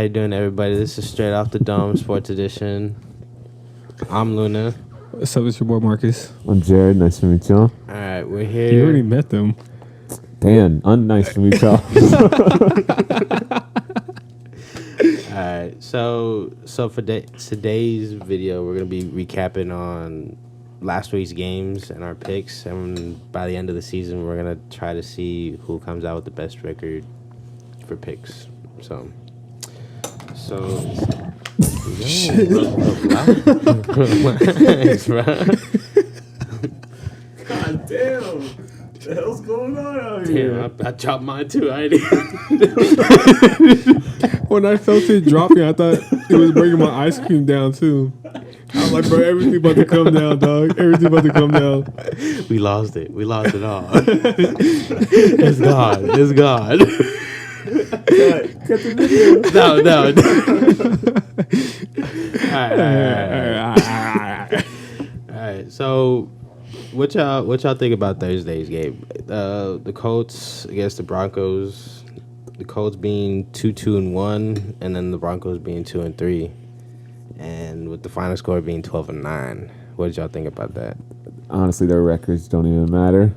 you doing, everybody? This is Straight Off the Dome Sports Edition. I'm Luna. What's up, it's your boy Marcus. I'm Jared. Nice to meet y'all. All right, we're here. You already met them. Dan, unnice to meet y'all. All right, so for today's video, we're gonna be recapping on last week's games and our picks, and by the end of the season, we're gonna try to see who comes out with the best record for picks. So. Shit. Thanks, bro. God damn. What the hell's going on out here? Damn, I dropped mine too. When I felt it dropping, I thought it was bringing my ice cream down too. I was like, bro, everything about to come down, dog. Everything about to come down. We lost it. We lost it all. It's gone. It's gone. Cut the video. No. All right. So, what y'all think about Thursday's game? The Colts against the Broncos. The Colts being 2-2-1, and then the Broncos being 2-3, and with the final score being 12-9. What did y'all think about that? Honestly, their records don't even matter.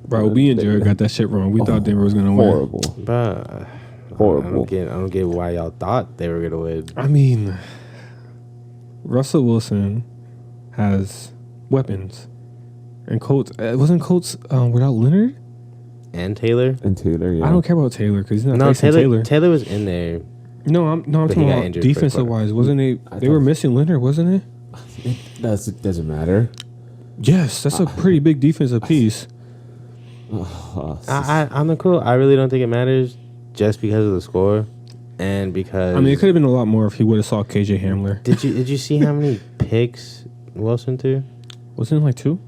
Bro, we and Jared got that shit wrong. We thought Denver was gonna win. Horrible. But Horrible. I don't get why y'all thought they were gonna win. I mean, Russell Wilson has weapons, and Colts wasn't Colts without Leonard And Taylor. Yeah. I don't care about Taylor because he's not facing Taylor. Taylor was in there. No, I'm talking about defensive wise. Wasn't it? They were missing Leonard, wasn't it? It doesn't matter. Yes, that's a pretty big defensive piece. I'm the cool. I really don't think it matters just because of the score, and because I mean, it could have been a lot more if he would have saw KJ Hamler. Did you see how many picks Wilson threw? Wasn't it like 2?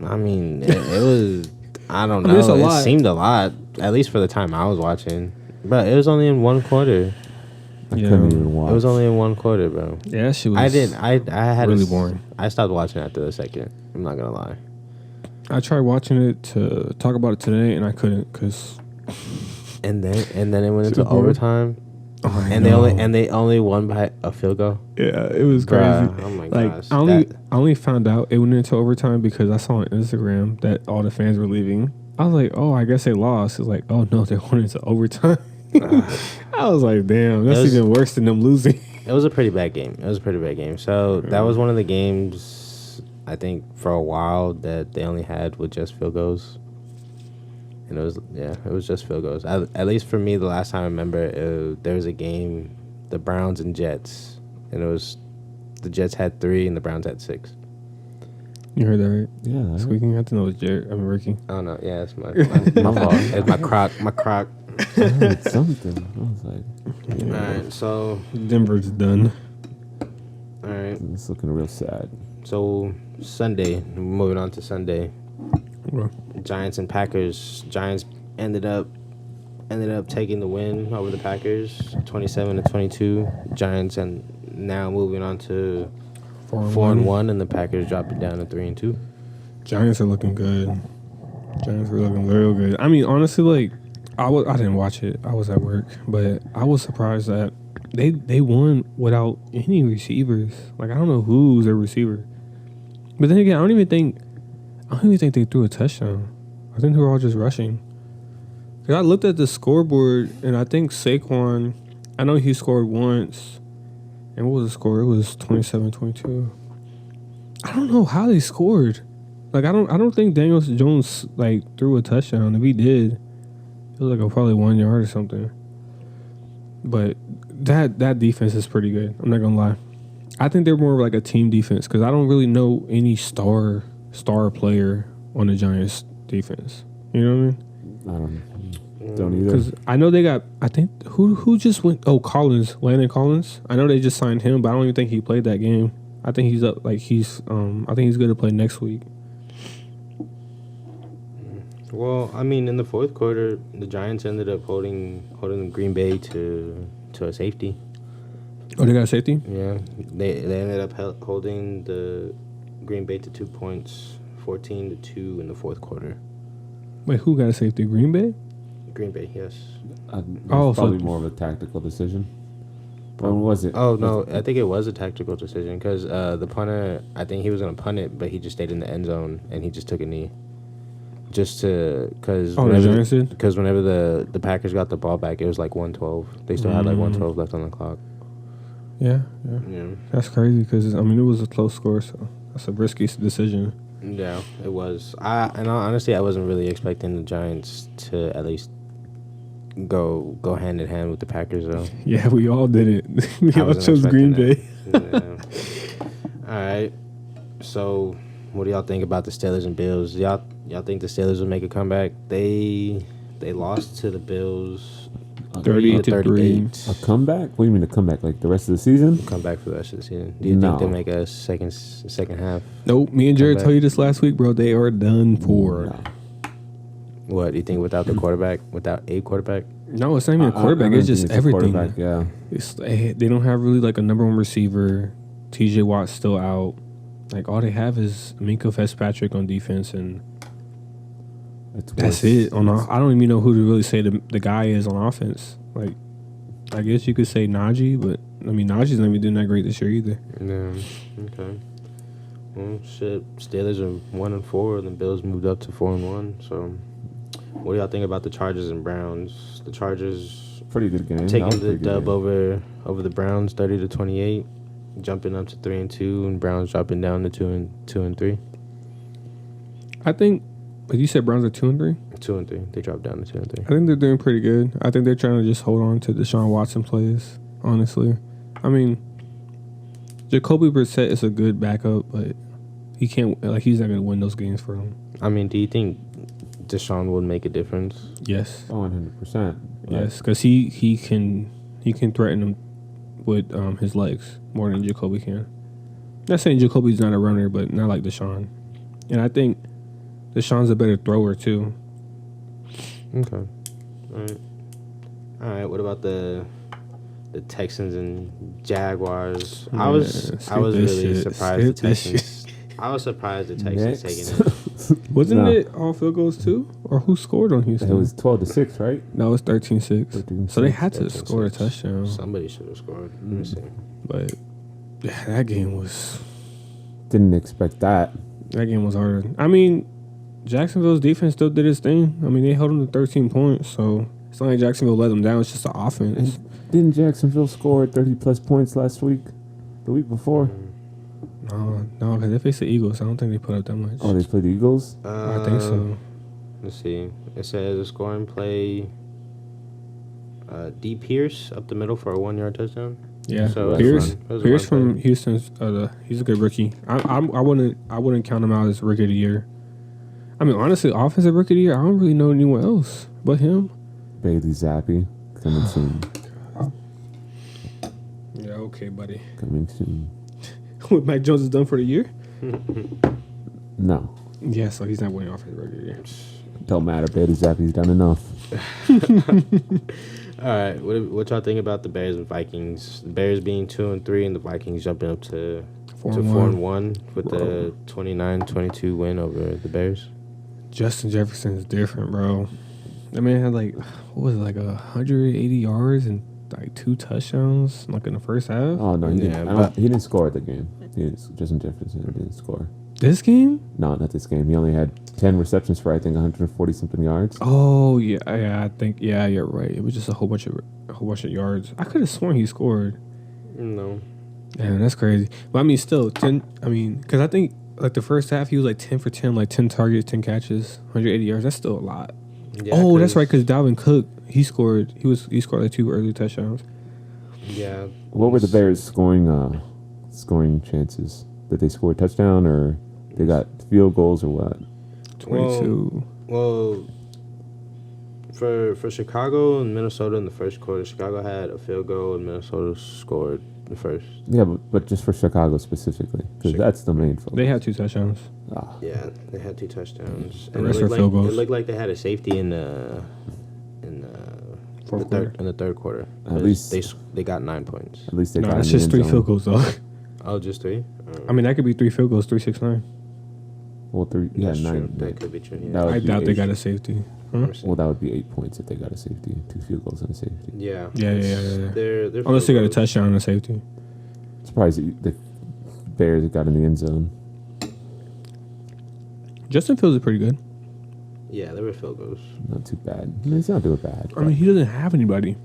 I mean, it was. I don't know. I mean, it's a lot. It seemed a lot, at least for the time I was watching. But it was only in one quarter. I couldn't even watch. It was only in one quarter, bro. Yeah, that shit was. I had really boring. I stopped watching after the second. I'm not gonna lie. I tried watching it to talk about it today, and I couldn't because. And then it went into overtime, and they only won by a field goal. Yeah, it was crazy. Bruh, oh my gosh! I only found out it went into overtime because I saw on Instagram that all the fans were leaving. I was like, oh, I guess they lost. It's like, oh no, they went into overtime. I was like, damn, that's even worse than them losing. It was a pretty bad game. So that was one of the games, I think, for a while that they only had with just field goals. And it was just field goals. At least for me, the last time I remember, there was a game, the Browns and Jets, and it was the Jets had 3 and the Browns had 6. You heard that right? Yeah. Squeaking. I think that was Jared. I mean, Ricky. Oh no, yeah, it's my fault. It's my croc. I heard something. I was like, All right, so Denver's done. All right, it's looking real sad. so Sunday, moving on to Sunday. Well, Giants and Packers. Giants ended up taking the win over the Packers, 27-22. Giants and now moving on to 4-1, and the Packers dropped it down to 3-2. Giants are looking good. Giants are looking real good. I mean, honestly, like I didn't watch it. I was at work, but I was surprised that they won without any receivers. Like I don't know who's their receiver. But then again, I don't even think they threw a touchdown. I think they were all just rushing. Cause I looked at the scoreboard and I think Saquon, I know he scored once. And what was the score? It was 27-22. I don't know how they scored. Like I don't think Daniel Jones like threw a touchdown. If he did, it was like probably 1 yard or something. But that defense is pretty good. I'm not gonna lie. I think they're more of like a team defense because I don't really know any star player on the Giants defense. You know what I mean? Don't either. Because I know they got, I think, who just went, Landon Collins. I know they just signed him, but I don't even think he played that game. I think he's up, I think he's going to play next week. Well, I mean, in the fourth quarter, the Giants ended up holding Green Bay to a safety. Oh, they got a safety? Yeah, they ended up holding the Green Bay to 2 points, 14-2 in the fourth quarter. Wait, who got a safety? Green Bay? Green Bay, yes. Probably more of a tactical decision. Or was it? Oh no, I think it was a tactical decision because the punter, I think he was gonna punt it, but he just stayed in the end zone and he just took a knee, just to because Oh, the Giants did? because whenever the Packers got the ball back, it was like 112. They still had like 112 left on the clock. Yeah. Yeah, That's crazy because, I mean, it was a close score, so that's a risky decision. yeah, it was. Honestly, I wasn't really expecting the Giants to at least go hand in hand with the Packers though. Yeah, we all did it. We I all wasn't chose Green expecting Bay. Yeah. All right. So, what do y'all think about the Steelers and Bills? Y'all think the Steelers will make a comeback? They lost to the Bills 38-3. A comeback? What do you mean a comeback? Like the rest of the season? Come back for the rest of the season. Do you No. think they'll make a second half? Nope, me and Jared Comeback. told you this last week, bro. They are done for. No. What do you think without the quarterback? Without a quarterback? No, it's not even a I quarterback. don't It's think just a everything. quarterback, yeah. They don't have really like a number one receiver. TJ Watt's still out. Like all they have is Minka Fitzpatrick on defense, and that's it. I don't even know who to really say the guy is on offense. Like, I guess you could say Najee, but I mean Najee's not even doing that great this year either. Yeah. Okay. Well, shit. Steelers are 1-4, and the Bills moved up to 4-1. So, what do y'all think about the Chargers and Browns? The Chargers Pretty good game. That taking was a the pretty good dub game. over the Browns, 30-28, jumping up to 3-2, and Browns dropping down to 2-3. I think, like you said, Browns are 2-3. 2-3. They dropped down to 2-3. I think they're doing pretty good. I think they're trying to just hold on to Deshaun Watson plays, honestly. I mean, Jacoby Brissett is a good backup, but he's not going to win those games for them. I mean, do you think Deshaun would make a difference? Yes. Oh, 100%. Yes, because he can threaten them with his legs more than Jacoby can. Not saying Jacoby's not a runner, but not like Deshaun. And I think Deshaun's a better thrower, too. Okay. All right. What about the Texans and Jaguars? I was really surprised the Texans. I was surprised the Texans taking it. Wasn't No. it all field goals, too? Or who scored on Houston? It was 12-6, right? No, it was 13-6. So they had to 13-6. score a touchdown. Somebody should have scored. Let me see. But yeah, that game was Didn't expect that. harder. I mean, Jacksonville's defense still did its thing. I mean, they held them to 13 points, so it's not like Jacksonville let them down. It's just the offense. Didn't Jacksonville score 30-plus points last week? The week before? No, because they faced the Eagles. I don't think they put up that much. Oh, they played the Eagles? I think so. Let's see. It says a scoring play. D. Pierce up the middle for a 1-yard touchdown. Yeah, So Pierce. it was a Pierce fun from play. Houston's. He's a good rookie. I wouldn't count him out as rookie of the year. I mean, honestly, offensive rookie of the year. I don't really know anyone else but him. Bailey Zappi. Coming soon. Yeah, okay, buddy. Coming soon. What Mac Jones has done for the year? No. Yeah, so he's not winning offensive rookie of the year. Don't matter. Bailey Zappi's done enough. All right. What y'all think about the Bears and Vikings? The Bears being 2-3 and the Vikings jumping up to 4-1 with the 29-22 win over the Bears. Justin Jefferson is different, bro. That man had like 180 yards and like 2 touchdowns like in the first half. Oh, no. He Yeah, didn't, he didn't score the game. Justin Jefferson didn't score. This game? No, not this game. He only had 10 receptions for, I think, 140-something yards. Oh yeah, I think you're right. It was just a whole bunch of yards. I could have sworn he scored. No. Damn, that's crazy. But I mean, still 10. I mean, because I think like the first half he was like 10 for 10, like 10 targets, 10 catches, 180 yards. That's still a lot. Yeah, Oh, that's right. Because Dalvin Cook, he scored like 2 early touchdowns. Yeah. What were the Bears' scoring chances? Did they score a touchdown or they got field goals or what? 22. Well, for Chicago and Minnesota in the first quarter, Chicago had a field goal and Minnesota scored the first. Yeah, but just for Chicago specifically, because that's the main focus. They had 2 touchdowns. Yeah, they had 2 touchdowns. The rest were field goals. It looked like they had a safety in the Fourth quarter. in the third quarter. At least they got 9 points. At least they No, got that's in the just end 3 zone. field goals though. Oh, just 3. I mean, that could be 3 field goals, 3-6-9. Well, three. Yeah, That's true. 9. That could be true. That Yeah. would I be doubt they 8. got a safety. Well, that would be 8 points if they got a safety. 2 field goals and a safety. Yeah. Yeah. They're Unless they got a field goals. touchdown and a safety. Surprised the Bears got in the end zone. Justin Fields is pretty good. Yeah, they were field goals. Not too bad. I mean, he's not doing bad. I mean, he doesn't have anybody.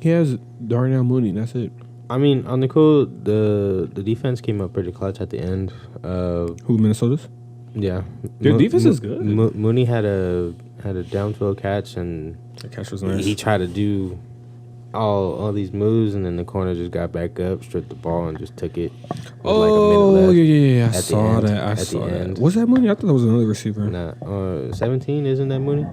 He has Darnell Mooney. That's it. I mean, on the cool, the defense came up pretty clutch at the end. Who, Minnesota's? Yeah, Their defense is good. Mooney had a downfield catch, and That catch was nice. he tried to do all these moves, and then the corner just got back up, stripped the ball, and just took it. With Oh, like a minute left. yeah. I At the saw end. that. I At the saw that. end. Was that Mooney? I thought that was another receiver. Nah, 17 isn't that Mooney?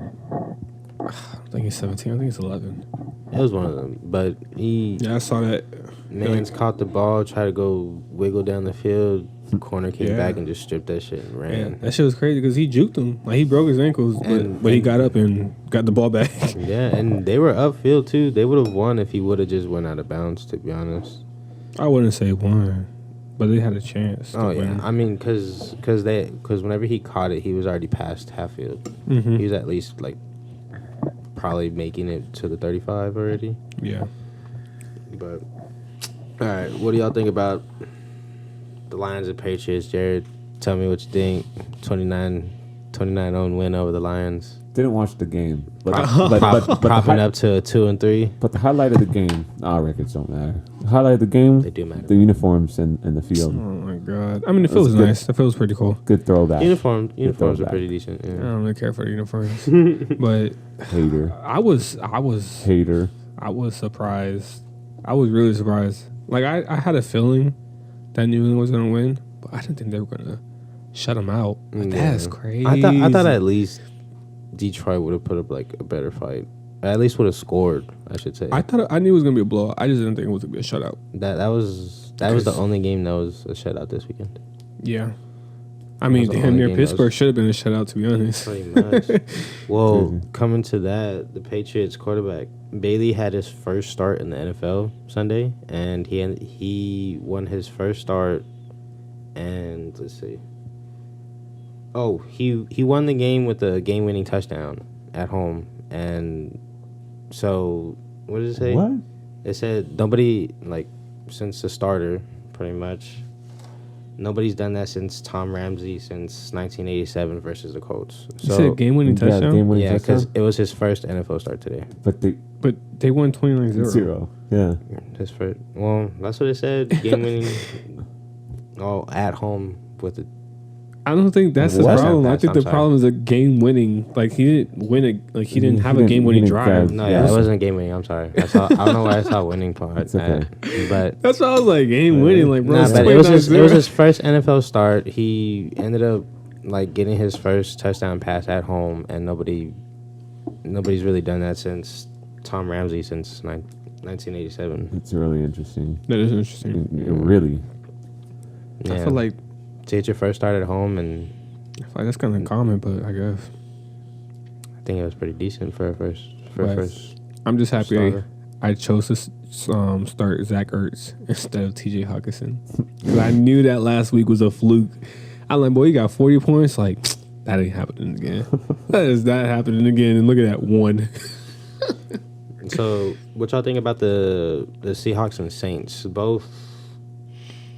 I think he's 17. I think it's 11. It was one of them, but he Yeah, I saw that. man's caught the ball, tried to go wiggle down the field. Corner came Yeah. back and just stripped that shit and Yeah, ran. that shit was crazy because he juked him. Like, he broke his ankles, And- but he got up and got the ball back. Yeah, and they were upfield too. They would have won if he would have just went out of bounds. To be honest. I wouldn't say won, but they had a chance. To Oh yeah, win. I mean, cause whenever he caught it, he was already past half field. Mhm. He was at least like probably making it to the 35 already. Yeah. But all right, what do y'all think about the Lions and Patriots? Jared, tell me what you think. 29-0 win over the Lions. Didn't watch the game, but Propping up to a 2-3. But the highlight of the game, our records don't matter. The highlight of the game, They do matter. the uniforms and the Oh field. my god. I mean, the field was good. nice. The field was pretty cool. Good throwback. Uniforms are throwback. pretty decent. I Yeah. don't really care for the uniforms, but Hater. I was Hater. surprised. I was really surprised. Like I had a feeling that New England was gonna win, but I didn't think they were gonna shut them out. Like, Yeah. that's crazy. I thought at least Detroit would have put up like a better fight. At least would have scored, I should say. I knew it was gonna be a blowout. I just didn't think it was gonna be a shutout. That was the Because- only game that was a shutout this weekend. Yeah. I mean, was the damn only near game that was- Pittsburgh should have been a shutout, to be honest. Pretty much. Well, Crazy. coming to that, the Patriots quarterback Bailey had his first start in the NFL Sunday, and he won his first start. And let's see. Oh, he won the game with a game-winning touchdown at home, and so what did it say? What? It said nobody, like, since the starter, pretty much. Nobody's done that since Tom Ramsey since 1987 versus the Colts. You said game-winning Yeah, touchdown? game-winning Yeah, because touchdown. it was his first NFL start today. But But they won 29-0. 0. Yeah. His first. Well, that's what it said. Game winning. Oh, at home with the. I don't think that's the What? problem. I Pass, think I'm the sorry. problem is a game-winning. Like, he didn't win a. Like, he didn't have a didn't- game-winning he didn't drive. grab- No, Yeah. yeah, it wasn't game winning. I'm sorry. I don't know why I saw winning part. It's okay. But That's why I was like, game-winning. Like, bro, nah, it's but it was his 29-0. first NFL start. He ended up like getting his first touchdown pass at home, and nobody's really done that since Tom Ramsey since 1987. It's really interesting. That is interesting. Really. Yeah. I feel like to hit your first start at home, and that's kind of common, but I guess I think it was pretty decent for a first. Right. First I'm just happy starter. I chose to start Zach Ertz instead of T.J. Hawkinson. 'Cause I knew that last week was a fluke. I'm like, boy, you got 40 points. Like, that ain't happening again. That is not happening again. And look at that one. So, what y'all think about the Seahawks and Saints? Both,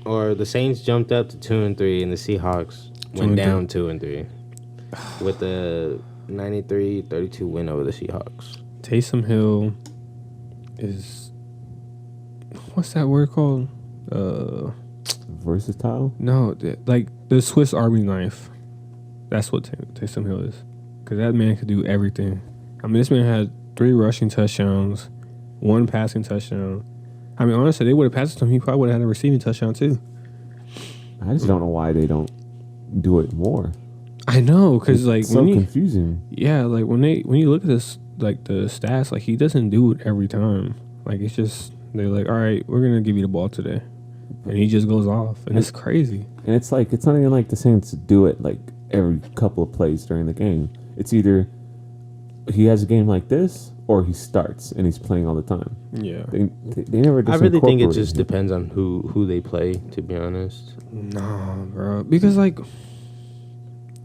or the Saints jumped up to 2-3, and the Seahawks went 2-3. down 2-3 with the 93-32 win over the Seahawks. Taysom Hill is, what's that word called? Versatile. No, like the Swiss Army knife. That's what Taysom Hill is. Because that man could do everything. I mean, this man had 3 rushing touchdowns, 1 passing touchdown. I mean, honestly, they would have passed it to him. He probably would have had a receiving touchdown too. I just don't know why they don't do it more. I know, because It's like so when you, confusing. yeah, like when you look at this, like the stats, like he doesn't do it every time. Like it's just they're like, all right, we're gonna give you the ball today, and he just goes off, and it's crazy. And it's like it's not even like the Saints do it like every couple of plays during the game. It's either he has a game like this or he starts and he's playing all the time. Yeah. They never. I really think it incorporate just him. depends on who they play, to be honest. No, bro, because like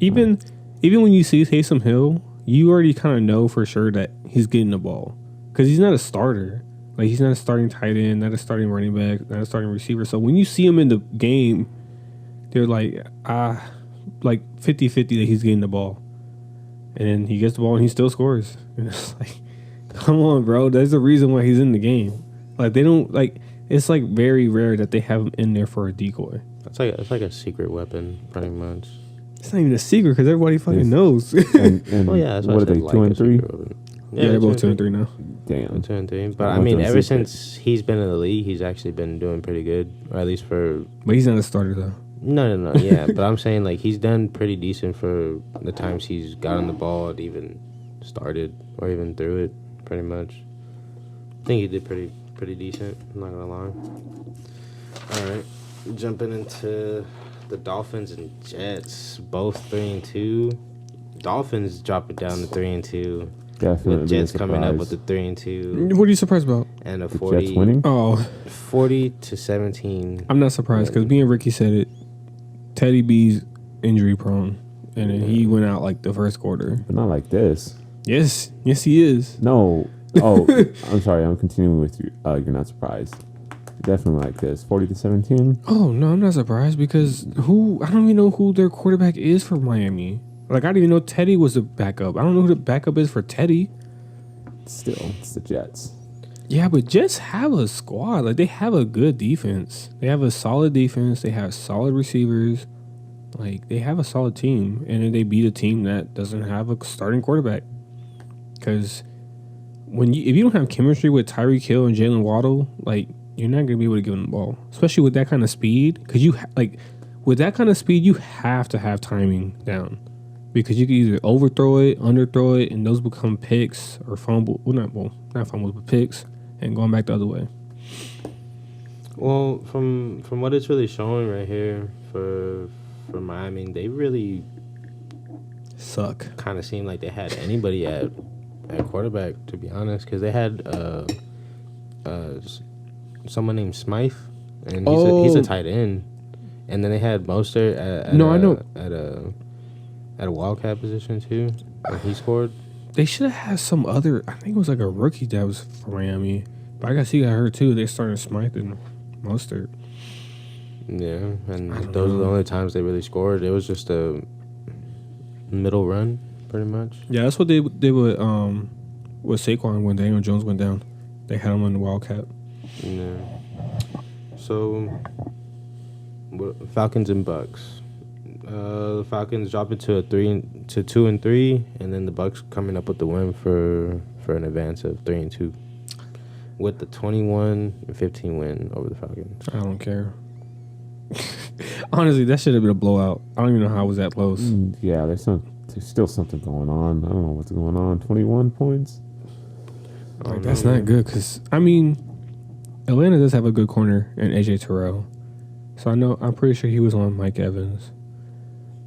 even when you see Taysom Hill, you already kind of know for sure that he's getting the ball because he's not a starter. Like he's not a starting tight end, not a starting running back, not a starting receiver. So when you see him in the game, they're like 50-50 that he's getting the ball, and then he gets the ball and he still scores. And it's like, come on, bro. There's a reason why he's in the game. Like they don't like. It's like very rare that they have him in there for a decoy. It's like a secret weapon, pretty much. It's not even a secret because everybody fucking knows. And Well, yeah, that's why what I are they, said 2 and a 3? secret weapon. Yeah, they're both 2 and 3 now. Damn. 2 and 3. But I I want mean, them ever secret. since he's been in the league, he's actually been doing pretty good, or at least for. But he's not a starter though. No, yeah. But I'm saying like he's done pretty decent for the times he's gotten the ball and even started or even threw it, pretty much. I think he did pretty decent. I'm not gonna lie. All right, jumping into the Dolphins and Jets, both 3-2. Dolphins drop it down to 3-2. Definitely. With Jets coming up surprise. with the 3-2 What are you surprised about? and a The 40, Jets winning? Oh, 40-17. I'm not surprised because me and Ricky said it. Teddy B's injury prone, and then he went out like the first quarter. But not like this. Yes, he is. No. Oh, I'm sorry. I'm continuing with you. You're not surprised. Definitely like this. 40-17. Oh no, I'm not surprised because I don't even know who their quarterback is for Miami. Like I didn't even know Teddy was a backup. I don't know who the backup is for Teddy. Still, it's the Jets. Yeah, but Jets have a squad. Like they have a good defense. They have a solid defense. They have solid receivers. Like they have a solid team, and then they beat a team that doesn't have a starting quarterback. Because if you don't have chemistry with Tyreek Hill and Jalen Waddle, like you're not gonna be able to give them the ball, especially with that kind of speed. Because with that kind of speed, you have to have timing down. Because you can either overthrow it, underthrow it, and those become picks or fumble. Not fumbles, but picks, and going back the other way. Well, from what it's really showing right here for Miami, they really Suck. kind of seemed like they had anybody at quarterback, to be honest, because they had someone named Smythe, and he's a tight end, and then they had Mostert at a wildcat position too, and he scored. They should have had some other. I think it was like a rookie that was from Miami, but I guess he got hurt too. They started Smythe and Mostert. Yeah, and I don't those are the know. only times they really scored. It was just a middle run, pretty much. Yeah, that's what they with Saquon when Daniel Jones went down. They had him on the wildcat. Yeah. So, Falcons and Bucks. The Falcons drop it to 2-3, and then the Bucks coming up with the win for an advance of 3-2, with the 21-15 win over the Falcons. I don't care. Honestly, that should have been a blowout. I don't even know how it was that close. Yeah, there's still something going on. I don't know what's going on. 21 points. Like that's not good because I mean, Atlanta does have a good corner in AJ Terrell, so I'm pretty sure he was on Mike Evans.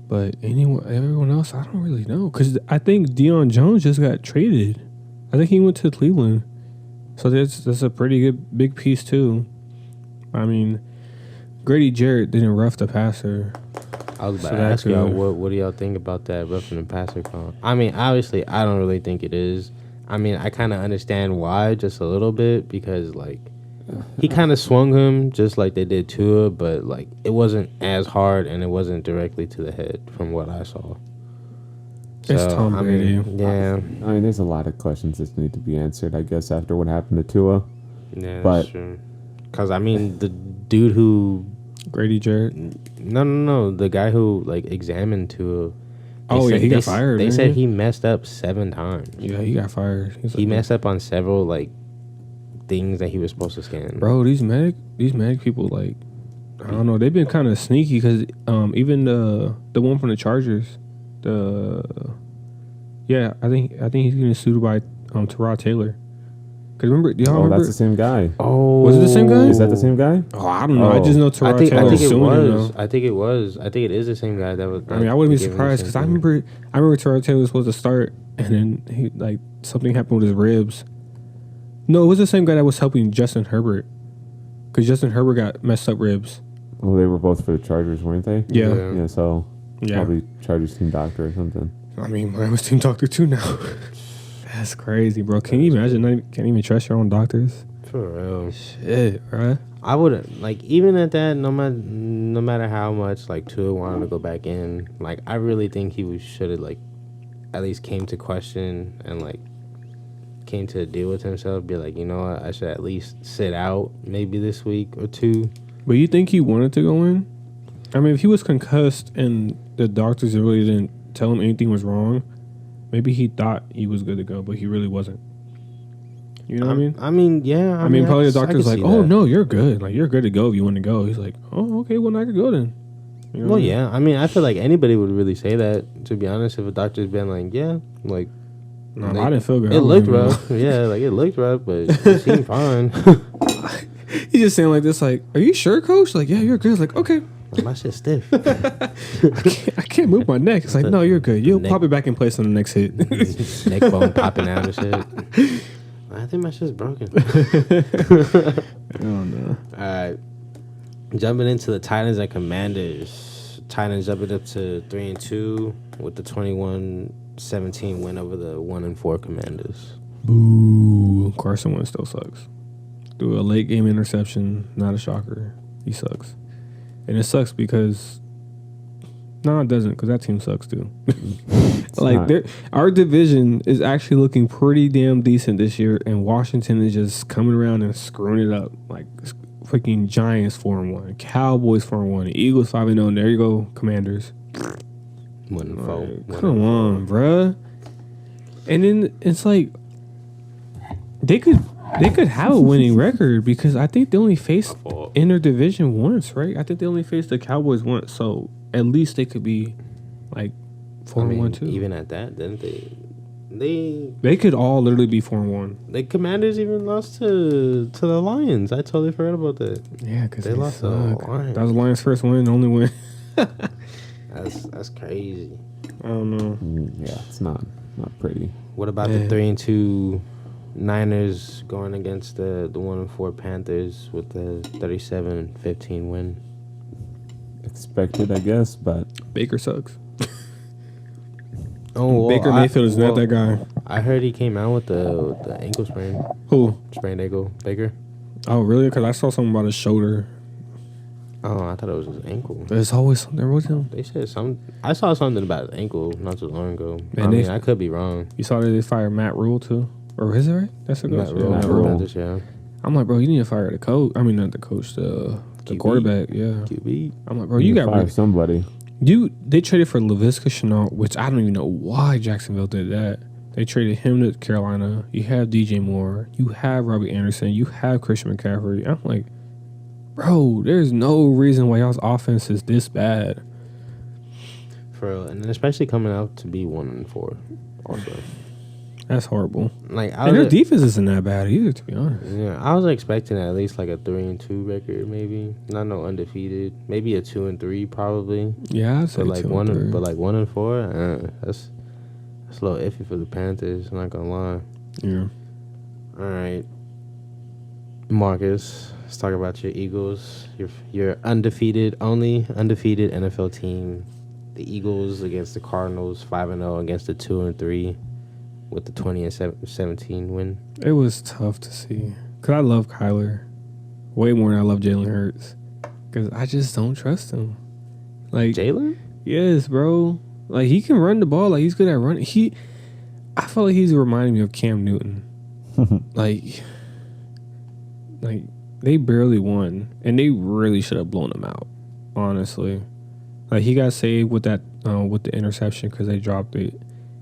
But everyone else, I don't really know because I think Deion Jones just got traded. I think he went to Cleveland, so that's a pretty good big piece too. I mean, Grady Jarrett didn't rough the passer. I was about So to that's ask y'all good. what do y'all think about that roughing the passer call? I mean, obviously, I don't really think it is. I mean, I kind of understand why just a little bit because like he kind of swung him just like they did Tua, but like it wasn't as hard and it wasn't directly to the head from what I saw. It's Tom Brady. Yeah, I mean, there's a lot of questions that need to be answered, I guess, after what happened to Tua. yeah, But- that's true. Because I mean, the dude who Grady Jarrett. no, the guy who like examined Tua. Oh, yeah, he got fired, They didn't said he? he messed up 7 times. Yeah, he got fired. He messed up on several like things that he was supposed to scan. Bro, these medic people, like, I don't know, they've been kind of sneaky because even the one from the Chargers, I think he's getting sued by Tyrod Taylor. Cause remember, do y'all Oh, remember? that's the same guy. Oh, Was it the same guy? Is that the same guy? Oh, I don't know. I just know Tyrod I think Taylor it suing him was. now. I think it was. I think it is the same guy that was. I mean, I wouldn't be giving the surprised same because I thing. remember Tyrod Taylor was supposed to start, and then he like something happened with his ribs. No, it was the same guy that was helping Justin Herbert, because Justin Herbert got messed up ribs. Well, they were both for the Chargers, weren't they? Yeah. Yeah. Yeah, so Yeah. Probably Chargers team doctor or something. I mean, Miami's team doctor too now. That's crazy, bro. Can you imagine? Can't even trust your own doctors. For real. Shit, bro. I wouldn't like even at that. No matter how much like Tua wanted to go back in, like I really think he should have like at least came to question and like came to deal with himself. Be like, you know what, I should at least sit out maybe this week or two. But you think he wanted to go in? I mean, if he was concussed and the doctors really didn't tell him anything was wrong, maybe he thought he was good to go, but he really wasn't. You know what I mean? I mean, yeah. I mean, probably the I doctor's could like, see "Oh that. no, you're good. Like you're good to go if you want to go." He's like, "Oh, okay, well I could go then." You know Well, what I mean? yeah. I mean, I feel like anybody would really say that. To be honest, if a doctor's been like, yeah, like No, I didn't feel good. it I looked wasn't even- rough. Yeah, like it looked rough, but it seemed fine. He's just saying like this, like, "Are you sure, coach?" Like, "Yeah, you're good." It's like, "Okay." My shit's stiff. I can't move my neck. It's like, "No, you're good. You'll Neck- pop it back in place on the next hit." Neck bone popping out and shit. I think my shit's broken. Oh no. All right. Jumping into the Titans and Commanders. Titans jumping up to 3-2 with the 21-17 win over the 1-4 Commanders. Boo. Carson Wentz still sucks. Threw a late game interception. Not a shocker. He sucks. And it sucks because... No, it doesn't, because that team sucks too. Like, not. our division is actually looking pretty damn decent this year, and Washington is just coming around and screwing it up. Like, freaking Giants 4-1, Cowboys 4-1, Eagles 5-0, and there you go, Commanders. 1-4. Like, come on, bruh. And then it's like they could have a winning record because I think they only faced in their division once, right? I think they only faced the Cowboys once, so at least they could be like 4-1 too. Even at that, didn't they? They could all literally be 4-1. The Commanders even lost to the Lions. I totally forgot about that. Yeah, because They lost to the Lions. That was the Lions' first win, only win. That's crazy. I don't know. Yeah, it's not pretty. What about Man. the 3-2 Niners going against the 1-4 Panthers with the 37-15 win? Expected, I guess, but Baker sucks. Oh, Baker Mayfield is not that guy. I heard he came out with the ankle sprain, Who? sprained ankle. Baker. Oh, really? Because I saw something about his shoulder. Oh, I thought it was his ankle. There's always something wrong with him. They said some. I saw something about his ankle not too long ago. Man, I mean, they- I could be wrong. You saw that they fired Matt Rule too, or is it right? That's a Matt coach. Rule, Matt Rule. Rule. Panthers, yeah. I'm like, bro, you need to fire the coach. I mean, not the coach, the QB. quarterback. Yeah. QB. I'm like, bro, you got fire somebody. They traded for Laviska Shenault, which I don't even know why Jacksonville did that. They traded him to Carolina. You have DJ Moore. You have Robbie Anderson. You have Christian McCaffrey. I'm like, bro, there's no reason why y'all's offense is this bad. For real. And then especially coming out to be 1-4 also. That's horrible. Like I And their was, defense isn't that bad either, to be honest. yeah, I was expecting at least like a 3-2 record, maybe. Not no undefeated. Maybe a 2-3 probably. Yeah, I'd say But like 2 and 3. 1-4, that's a little iffy for the Panthers. I'm not gonna lie. Yeah. All right, Marcus, let's talk about your Eagles. Your undefeated NFL team. The Eagles against the Cardinals, 5-0 against the 2-3, with the 20-17 win. It was tough to see. Because I love Kyler way more than I love Jalen Hurts. Because I just don't trust him. Like, Jalen? yes, bro. Like, he can run the ball. Like, he's good at running. I feel like he's reminding me of Cam Newton. like, they barely won. And they really should have blown him out, honestly. Like, he got saved with that, with the interception because they dropped it.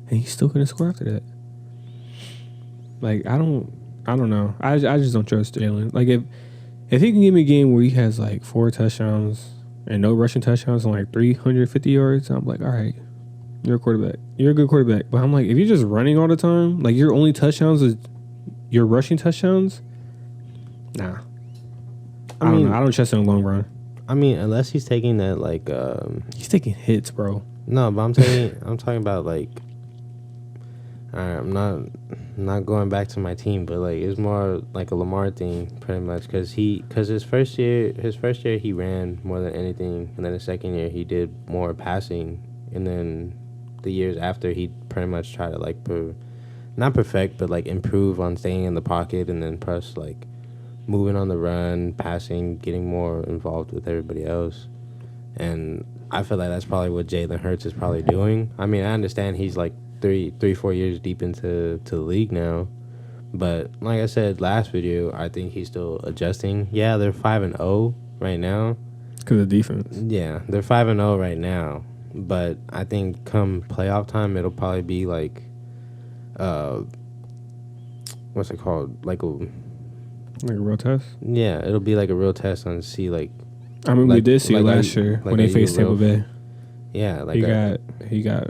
And he still couldn't score after that. Like, I don't know. I just don't trust Jalen. Like, if he can give me a game where he has like 4 touchdowns and no rushing touchdowns and like 350 yards, I'm like, all right, you're a quarterback. You're a good quarterback. But I'm like, if you're just running all the time, like your only touchdowns is your rushing touchdowns, nah. I don't know. I don't trust him in the long run. I mean, unless he's taking that like He's taking hits, bro. no, but I'm talking about like. All right, I'm not going back to my team, but like it's more like a Lamar thing, pretty much, because his first year he ran more than anything, and then the second year he did more passing and then the years after he pretty much try to like not perfect, but like improve on staying in the pocket, and then plus like moving on the run, passing, getting more involved with everybody else. And I feel like that's probably what Jalen Hurts is probably doing. I mean, I understand he's like 4 years deep into the league now, but like I said last video, I think he's still adjusting. Yeah, they're 5-0 right now. Because of defense. Yeah, they're 5-0 right now, but I think come playoff time, it'll probably be like, what's it called? Like a real test? Yeah, it'll be like a real test on see like. I mean, like, we did see like it last year like when they faced Tampa Bay. Yeah, like he got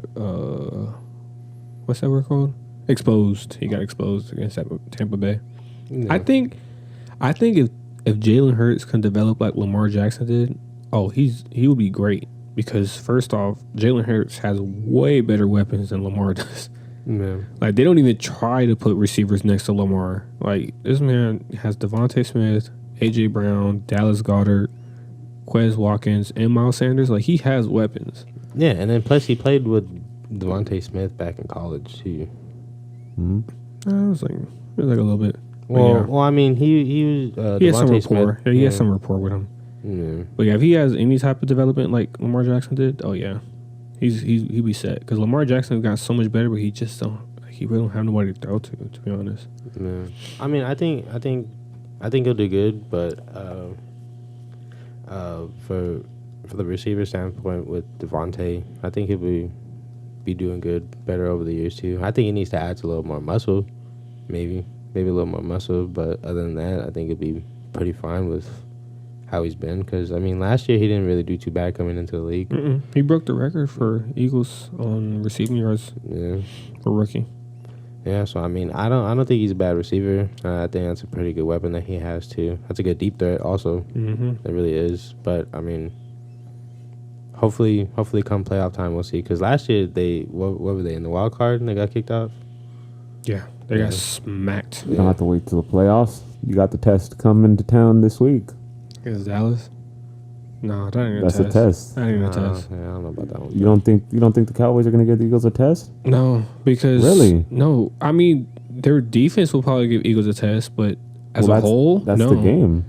what's that word called? Exposed. He got exposed against Tampa Bay. Yeah. I think if Jalen Hurts can develop like Lamar Jackson did, he would be great because first off, Jalen Hurts has way better weapons than Lamar does. Yeah. Like they don't even try to put receivers next to Lamar. Like this man has Devontae Smith, AJ Brown, Dallas Goedert, Quez Watkins, and Miles Sanders. Like he has weapons. Yeah, and then plus he played with Devontae Smith back in college too. It was like a little bit. Well, I mean he was he has some Devontae rapport. Smith. Yeah, he has some rapport with him. Yeah. But yeah, if he has any type of development like Lamar Jackson did, oh yeah, he'd be set. Because Lamar Jackson got so much better, but he just don't. He really don't have nobody to throw to be honest. Yeah. I mean, I think he'll do good, but for the receiver standpoint with Devontae, I think he'll be doing good, better over the years too. I think he needs to add a little more muscle, maybe a little more muscle. But other than that, I think he'll be pretty fine with how he's been. Because I mean, last year he didn't really do too bad coming into the league. He broke the record for Eagles on receiving yards. Yeah, for rookie. Yeah, so I mean, I don't think he's a bad receiver. I think that's a pretty good weapon that he has too. That's a good deep threat also. It really is. But I mean, hopefully come playoff time we'll see. Because last year what were they in the wild card and they got kicked off? Yeah, they got smacked. You don't have to wait till the playoffs. You got the test coming to town this week. Against Dallas? No, that ain't a That's test. a test. That ain't a test. Yeah, I don't know about that one. You don't think the Cowboys are going to give the Eagles a test? No, because Really? No, I mean their defense will probably give Eagles a test, but as a whole, that's no. the game.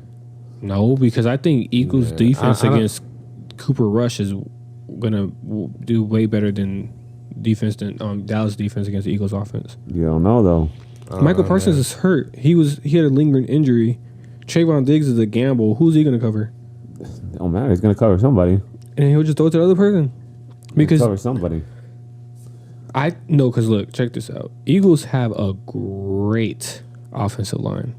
No, because I think Eagles defense against Cooper Rush is gonna do way better than Dallas defense against the Eagles offense. You don't know though. Michael Parsons is hurt. He had a lingering injury. Trayvon Diggs is a gamble. Who's he gonna cover? It don't matter. He's going to cover somebody. And he'll just throw it to the other person. Because cover somebody. Because look, check this out. Eagles have a great offensive line.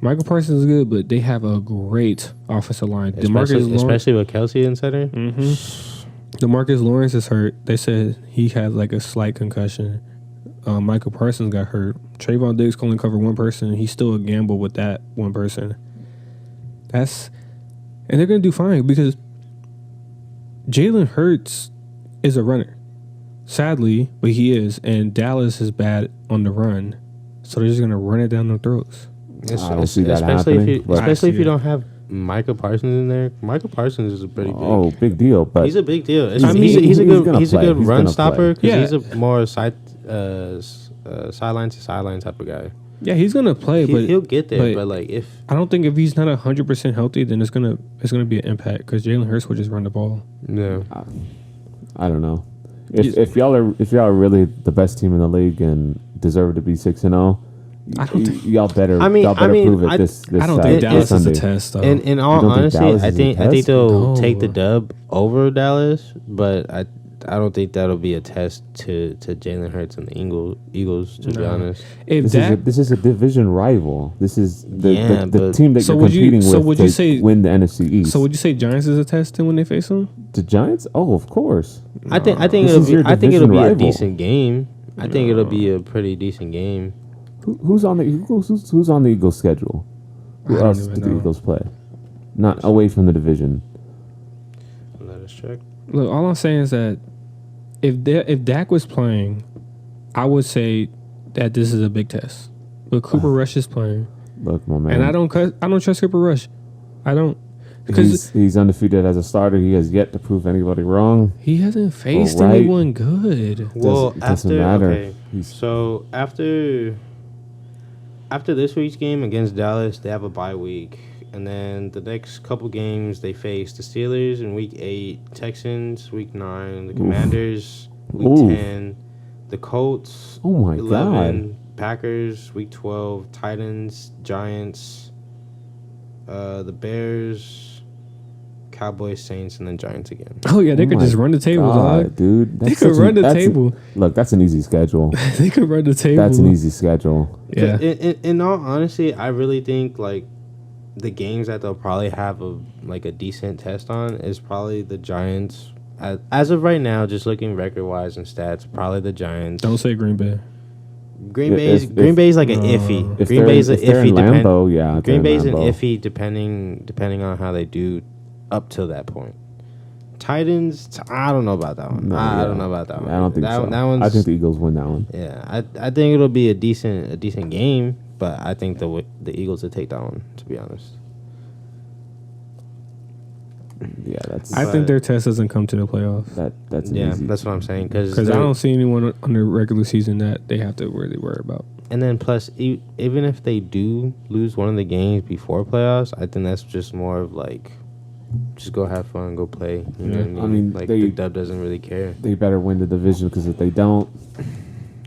Michael Parsons is good, but they have a great offensive line. Especially with Kelsey in center. DeMarcus Lawrence is hurt. They said he had like a slight concussion. Michael Parsons got hurt. Trayvon Diggs can only cover one person. He's still a gamble with that one person. And they're going to do fine because Jalen Hurts is a runner. Sadly, but he is. And Dallas is bad on the run. So they're just going to run it down their throats. I don't see that happening. Especially if you don't have Michael Parsons in there. Michael Parsons is a pretty big deal. But he's a big deal. He's a a good run stopper because Yeah. he's a more sideline to sideline type of guy. Yeah, he's gonna play, but he'll get there. But like, if I don't think if he's not 100% healthy, then it's gonna be an impact because Jalen Hurts will just run the ball. yeah, I don't know. If y'all are really the best team in the league and deserve to be 6-0, y'all better prove it this I don't think Dallas is a Sunday. test though. in all honesty, I think they'll take the No. dub over Dallas, but I don't think that'll be a test to Jalen Hurts and the Eagles. To be honest, This is a division rival. This is the team that So you're would you- competing so with would you to say- win the NFC East. So would you say Giants is a test then when they face them? The Giants? Oh, of course. I think This is your it'll division be a rival. decent game. I think it'll be a pretty decent game. Who's on the Eagles? Who's on the Eagles schedule? Who I don't else even do the know. Eagles play? Not away from the division. Let us check. Look, all I'm saying is that if Dak was playing, I would say that this is a big test. But Cooper Rush is playing, Look, my man. and I don't trust Cooper Rush. I don't. He's undefeated as a starter. He has yet to prove anybody wrong. he hasn't faced right. anyone good. Well, It doesn't after matter. okay, He's- so after this week's game against Dallas, they have a bye week, and then the next couple games they face the Steelers in week 8, Texans week 9, the Commanders week Oof. 10, the Colts Oh my 11, Packers week 12, Titans, Giants, the Bears, Cowboys, Saints, and then Giants again. Oh yeah, they could my just run the table, dog. dude. They could such run the that's table. Look, that's an easy schedule. They could run the table. That's an easy schedule. Yeah. In all honesty, I really think like the games that they'll probably have a decent test on is probably the Giants. As of right now, just looking record wise and stats, probably the Giants. Don't say Green Bay. Green If- Bay's like an No. iffy. If Green they're, Bay's an if they're iffy. in Lambeau, yeah. Green they're in Bay's an Lambeau. iffy depending on how they do up till that point. Titans, I don't know about that one. No, I yeah. don't know about that one. I don't think that, so. That one's, I think the Eagles win that one. yeah, I think it'll be a decent game, but I think the Eagles will take that one. To be honest, Yeah, that's I think their test doesn't come to the playoffs that's an yeah, easy. that's what I'm saying. because I don't see anyone under regular season that they have to really worry about. And then plus, even if they do lose one of the games before playoffs, I think that's just more of like, just go have fun, go play. You know what I mean? Like the dub doesn't really care. They better win the division because if they don't,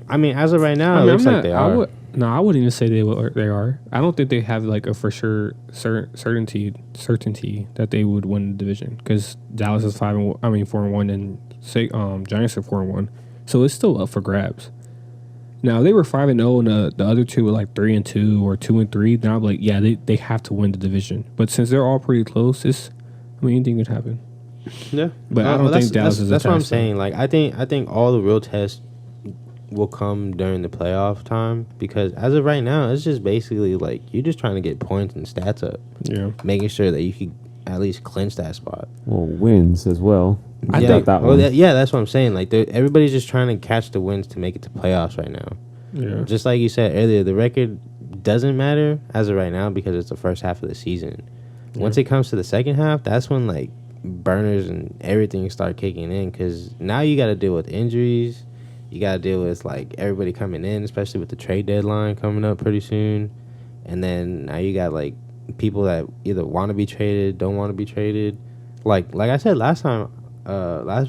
I mean, as of right now, I it mean, looks like they are. I wouldn't even say they are. I don't think they have like a for sure certainty that they would win the division because Dallas is 4-1, and Giants are 4-1, so it's still up for grabs. Now they were 5-0, and the other two were like 3-2 or 2-3. Now I'm like, yeah, they have to win the division. But since they're all pretty close, anything could happen. Yeah, But I don't think Dallas is That's what I'm attached, though. saying. Like, I think all the real tests will come during the playoff time because as of right now, it's just basically like you're just trying to get points and stats up, Yeah. making sure that you can at least clinch that spot. well, wins as well. I You think- got that one. That's what I'm saying. Like, everybody's just trying to catch the wins to make it to playoffs right now. Yeah. Just like you said earlier, the record doesn't matter as of right now because it's the first half of the season. Once it comes to the second half, that's when like burners and everything start kicking in because now you got to deal with injuries. You got to deal with like everybody coming in, especially with the trade deadline coming up pretty soon. And then now you got like people that either want to be traded, don't want to be traded. Like I said last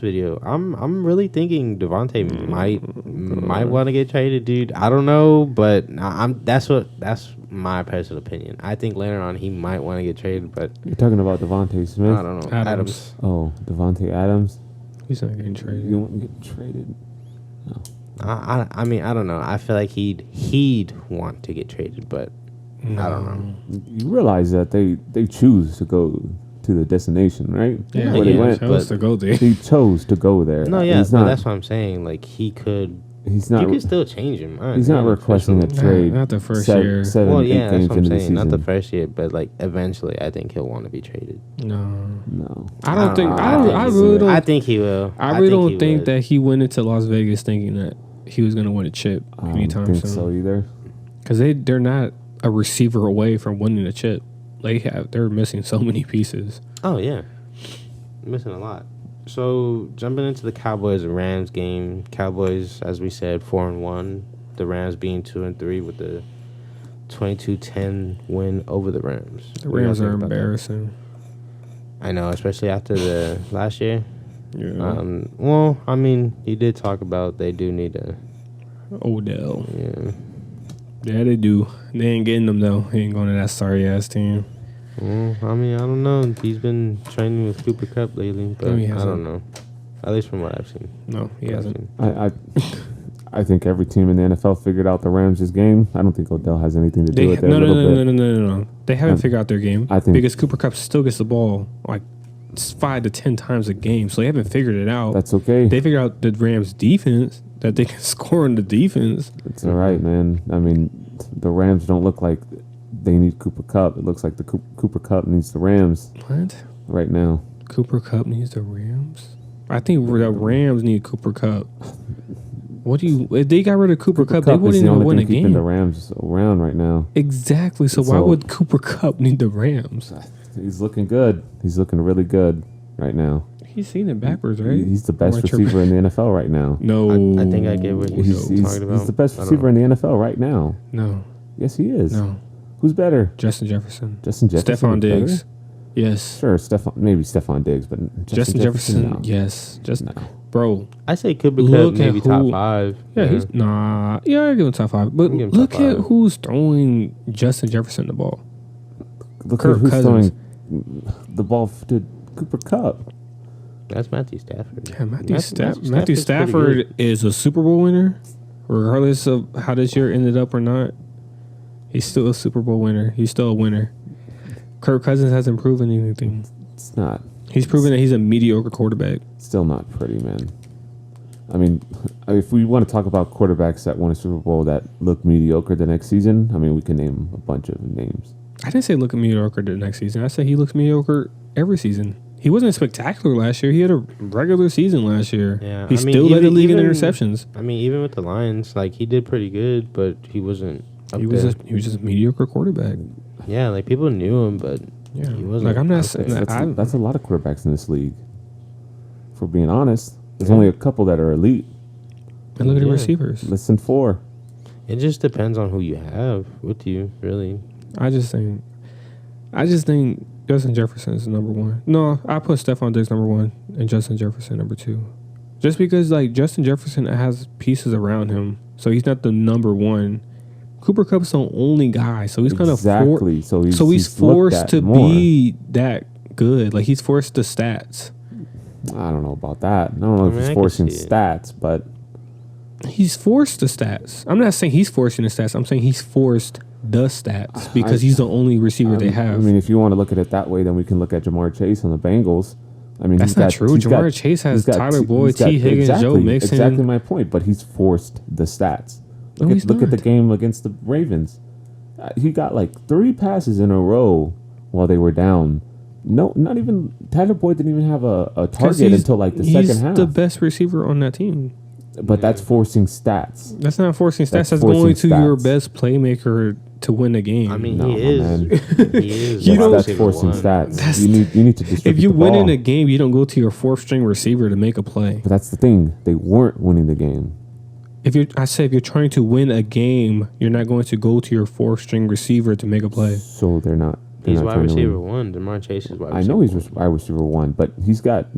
video, I'm really thinking Devontae might want to get traded, dude. I don't know, but that's my personal opinion. I think later on he might want to get traded, but You're talking about Devontae Smith. I don't know. Adams. Oh, Devontae Adams. He's not getting traded. You want to get traded? I mean, I don't know. I feel like he'd want to get traded, but I don't know. You realize that they choose to go to the destination, right? Yeah, Where they went. chose to go there. He chose to go there. No, yeah, he's but not. that's what I'm saying. Like he could. He's You not. could still change your mind. He's not yeah, requesting a especially- trade. Not the first seven, year. 7, Well, 8 yeah, that's games what I'm into the saying. Not the season. first year, but like eventually, I think he'll want to be traded. No. No. I don't think. know. I think really he will. don't. I think he will. I really don't he think would. that he went into Las Vegas thinking that he was going to win a chip I don't anytime think so soon. either. Because they're not a receiver away from winning a chip. They're missing so many pieces. Oh yeah, missing a lot. So jumping into the Cowboys and Rams game, Cowboys, as we said, 4-1. The Rams being 2-3 with the 22-10 win over the Rams. The What do y'all Rams are think about that? embarrassing. I know, especially after the last year. Yeah. Well, I mean, you did talk about they do need a. Odell. Yeah. Yeah, they do. They ain't getting them, though. He ain't going to that sorry ass team. Well, I mean, I don't know. He's been training with Cooper Kupp lately, but No, he I hasn't. don't know. At least from what I've seen. No, he hasn't. I think every team in the NFL figured out the Rams' game. I don't think Odell has anything to do with it. No. a little bit. No. They haven't figured out their game. I think- because Cooper Kupp still gets the ball like 5 to 10 times a game, so they haven't figured it out. That's okay. They figured out the Rams' defense, that they can score on the defense. It's all right, man. I mean, the Rams don't look like they need Cooper Kupp. It looks like the Cooper Kupp needs the Rams What? right now. Cooper Kupp needs the Rams? I think the Rams need Cooper Kupp. What do you? If they got rid of Cooper Kupp, they Kupp is wouldn't the even only win a thing keeping the game. Rams around right now. Exactly. So So- why would Cooper Kupp need the Rams? He's looking good. He's looking really good right now. He's seen it backwards, right? He's the best Am I tripping? receiver in the NFL right now. No. I think I get what he's talking about. He's the best I don't receiver know. in the NFL right now. No. Yes, he is. No. Who's better? Justin Jefferson. Justin Jefferson. Stephon is better? Diggs. Yes. Sure, maybe Stephon Diggs, but Justin Jefferson. no. Yes. Just No. bro. I say Cooper Look Kupp at maybe top who- 5. Yeah, he's nah. Yeah, I give him top 5. But I'll give him look top at 5. who's throwing Justin Jefferson the ball. Look Kirk at who's Cousins. throwing the ball to Cooper Kupp. That's Matthew Stafford. Yeah, Matthew Stafford's Stafford pretty good. is a Super Bowl winner, regardless of how this year ended up or not. He's still a Super Bowl winner. He's still a winner. Kirk Cousins hasn't proven anything. It's not. He's proven that he's a mediocre quarterback. Still not pretty, man. I mean, if we want to talk about quarterbacks that won a Super Bowl that look mediocre the next season, I mean, we can name a bunch of names. I didn't say look mediocre the next season. I said he looks mediocre every season. He wasn't spectacular last year. He had a regular season last year. Yeah, He I mean, still led the even- league in even- interceptions. I mean, even with the Lions, like he did pretty good, but he wasn't up He was there. just a mediocre quarterback. Yeah, like people knew him, but Yeah, he wasn't. like I'm not up saying there. that. That's a lot of quarterbacks in this league. For being honest, there's only a couple that are elite. And look at the Yeah. receivers. Less than 4. It just depends on who you have with you, really. I just think Justin Jefferson is number 1. No, I put Stephon Diggs number 1 and Justin Jefferson number 2. Just because like Justin Jefferson has pieces around him, so he's not the number 1. Cooper Kupp's the only guy, so he's kind of Exactly. So he's looked forced at to more. be that good. Like he's forced the stats. I don't know about that. I don't know if I mean, I he's can forcing see it. stats, but He's forced the stats. I'm not saying he's forcing the stats. I'm saying he's forced the stats because he's the only receiver they have. I mean, if you want to look at it that way, then we can look at Jamar Chase on the Bengals. I mean, That's he's not got- true. he's got- Jamar Chase has he's got Tyler t- Boyd, he's got- T. Higgins, Joe exactly, Mixon. Exactly my point. But he's forced the stats. No, Look, he's at, look at the not. game against the Ravens. He got like 3 passes in a row while they were down. No, not even Tyler Boyd didn't even have a 'Cause target until like the second he's half. the best receiver on that team. But that's forcing stats. That's not forcing stats. That's That's forcing going to your stats. best playmaker to win the game. I mean, No, he my is. man. He is. You the don't- wide That's receiver forcing one. stats. You need to distribute if you the win ball. in a game, you don't go to your 4th string receiver to make a play. But that's the thing. They weren't winning the game. If you're trying to win a game, you're not going to go to your 4th string receiver to make a play. So they're not. They're He's not wide trying to win. receiver 1. Jamar Chase is wide receiver. I know he's wide receiver 1, but he's got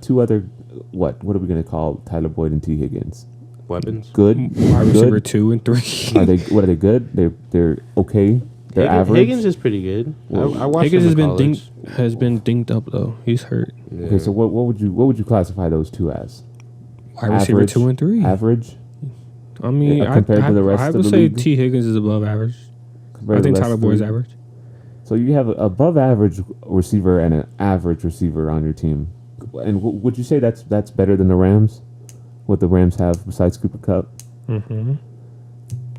2 other. What are we gonna call Tyler Boyd and T. Higgins? weapons. Good. Wide receiver Good. 2 and 3. Are they? What are they? Good. They're okay. They're average. Higgins is pretty good. I watched Higgins him has in been college. dinged up though. He's hurt. Yeah. Okay, so what would you classify those 2 as? Wide receiver Average, 2 and 3. Average. I mean, Yeah, compared to the rest I of would the say league? T. Higgins is above average. compared I to think the rest Tyler of the Boyd's league? average. So you have an above average receiver and an average receiver on your team, and would you say that's better than the Rams? What the Rams have besides Cooper Kupp? Mm-hmm.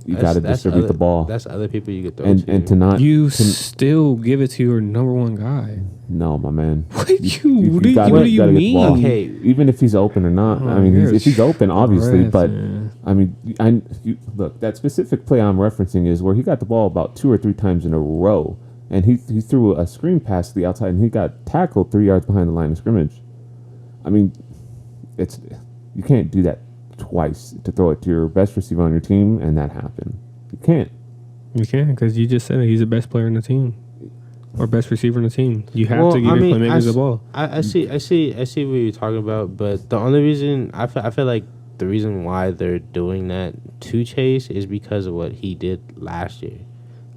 You got to distribute the ball, That's other people you could throw and to not You to, still give it to your number 1 guy. no, my man. What do you gotta- what do you gotta get the ball. mean? Okay. Even if he's open or not, Oh, I mean, you're if he's open, obviously, but man. I mean, look, that specific play I'm referencing is where he got the ball about 2 or 3 times in a row, and he threw a screen pass to the outside, and he got tackled 3 yards behind the line of scrimmage. I mean, you can't do that twice to throw it to your best receiver on your team, and that happened. You can't. You can because you just said it. He's the best player in the team, or best receiver in the team. You have Well, to give I your mean, playmakers the ball. I see what you're talking about, but the only reason I feel like the reason why they're doing that to Chase is because of what he did last year.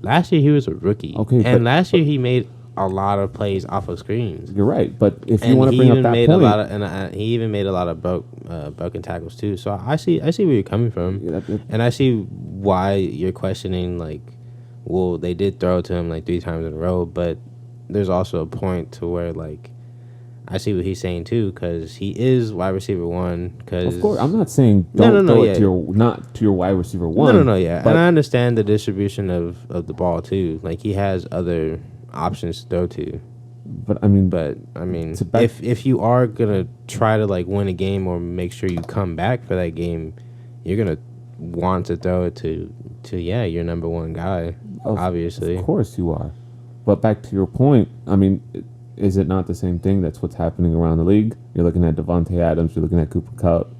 Last year he was a rookie, Okay, and but- last year he made a lot of plays off of screens. You're right, but if you And want to he bring up even that made point, a lot of, he even made a lot of broken tackles too. So I see where you're coming from, Yeah, that- and I see why you're questioning. Like, well, they did throw it to him like 3 times in a row, but there's also a point to where like I see what he's saying too, because he is wide receiver 1. Because of course, I'm not saying No, don't no, throw yeah. it to your wide receiver 1. yeah, but and I understand the distribution of the ball too. Like he has other options to throw to. But I mean, But I mean, To back- if you are gonna try to like win a game or make sure you come back for that game, you're gonna want to throw it to your number 1 guy, obviously. Of course you are. But back to your point, I mean, is it not the same thing? That's what's happening around the league. You're looking at Devontae Adams. You're looking at Cooper Kupp.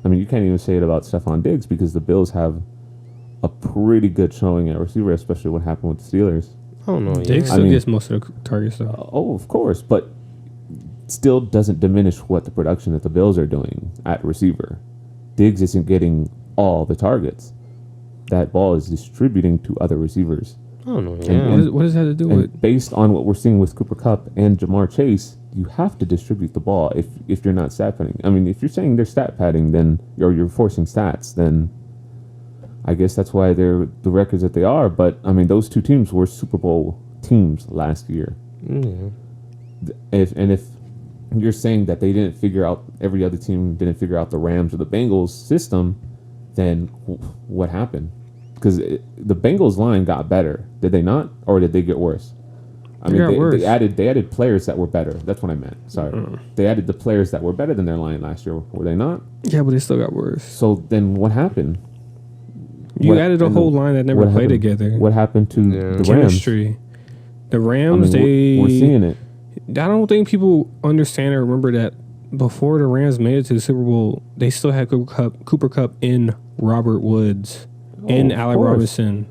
I mean, you can't even say it about Stephon Diggs because the Bills have a pretty good showing at receiver, especially what happened with the Steelers. I don't know. Diggs Yeah. still gets most of the targets though. Oh, of course, but still doesn't diminish what the production that the Bills are doing at receiver. Diggs isn't getting all the targets. That ball is distributing to other receivers. I don't know. And- Yeah. What does that have to do And with? based on what we're seeing with Cooper Kupp and Jamar Chase, you have to distribute the ball if you're not stat padding. I mean, if you're saying they're stat padding, then or you're forcing stats, then I guess that's why they're the records that they are. But I mean, those two teams were Super Bowl teams last year. Yeah. If you're saying that they didn't figure out, every other team didn't figure out the Rams or the Bengals system, then what happened? Because the Bengals line got better, did they not, or did they get worse? I They got worse. they added players that were better. That's what I meant. Sorry, they added the players that were better than their line last year. Were they not? Yeah, but they still got worse. So then what happened? You What- added a and whole line that never what played happened- together. What happened to Yeah. the Rams? Chemistry. The I Rams, mean, we're seeing it. I don't think people understand or remember that before the Rams made it to the Super Bowl, they still had Cooper Kupp in Robert Woods, in of Allen course. Robinson.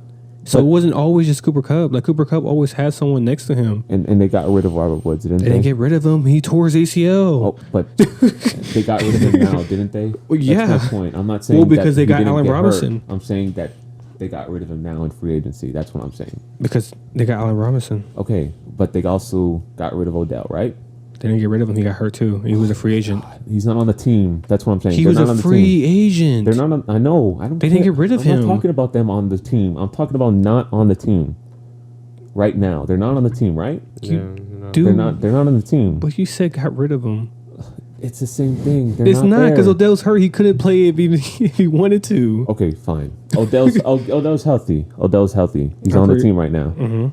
So But- it wasn't always just Cooper Kupp. Like Cooper Kupp always had someone next to him. And they got rid of Robert Woods, didn't They they? didn't get rid of him. He tore his ACL. Oh, but they got rid of him now, didn't they? Well, yeah. That's my point. I'm not saying Well, because that they he got didn't Allen get hurt. Robinson. I'm saying that they got rid of him now in free agency. That's what I'm saying. Because they got Allen Robinson. Okay, but they also got rid of Odell, right? They didn't get rid of him. He got hurt too. He was a free agent. He's not on the team. That's what I'm saying. He They're was not a on the free team. agent. They're not on, I know. I don't They didn't care. get rid of I'm him. not talking about them on the team. I'm talking about not on the team. Right now. They're not on the team, right? Yeah. Dude, They're not on the team. But you said got rid of him. It's the same thing. They're It's not because there. Odell's hurt. He couldn't play if he wanted to. Okay, fine. Odell's healthy. Odell's healthy. He's on the team right now. Mm-hmm.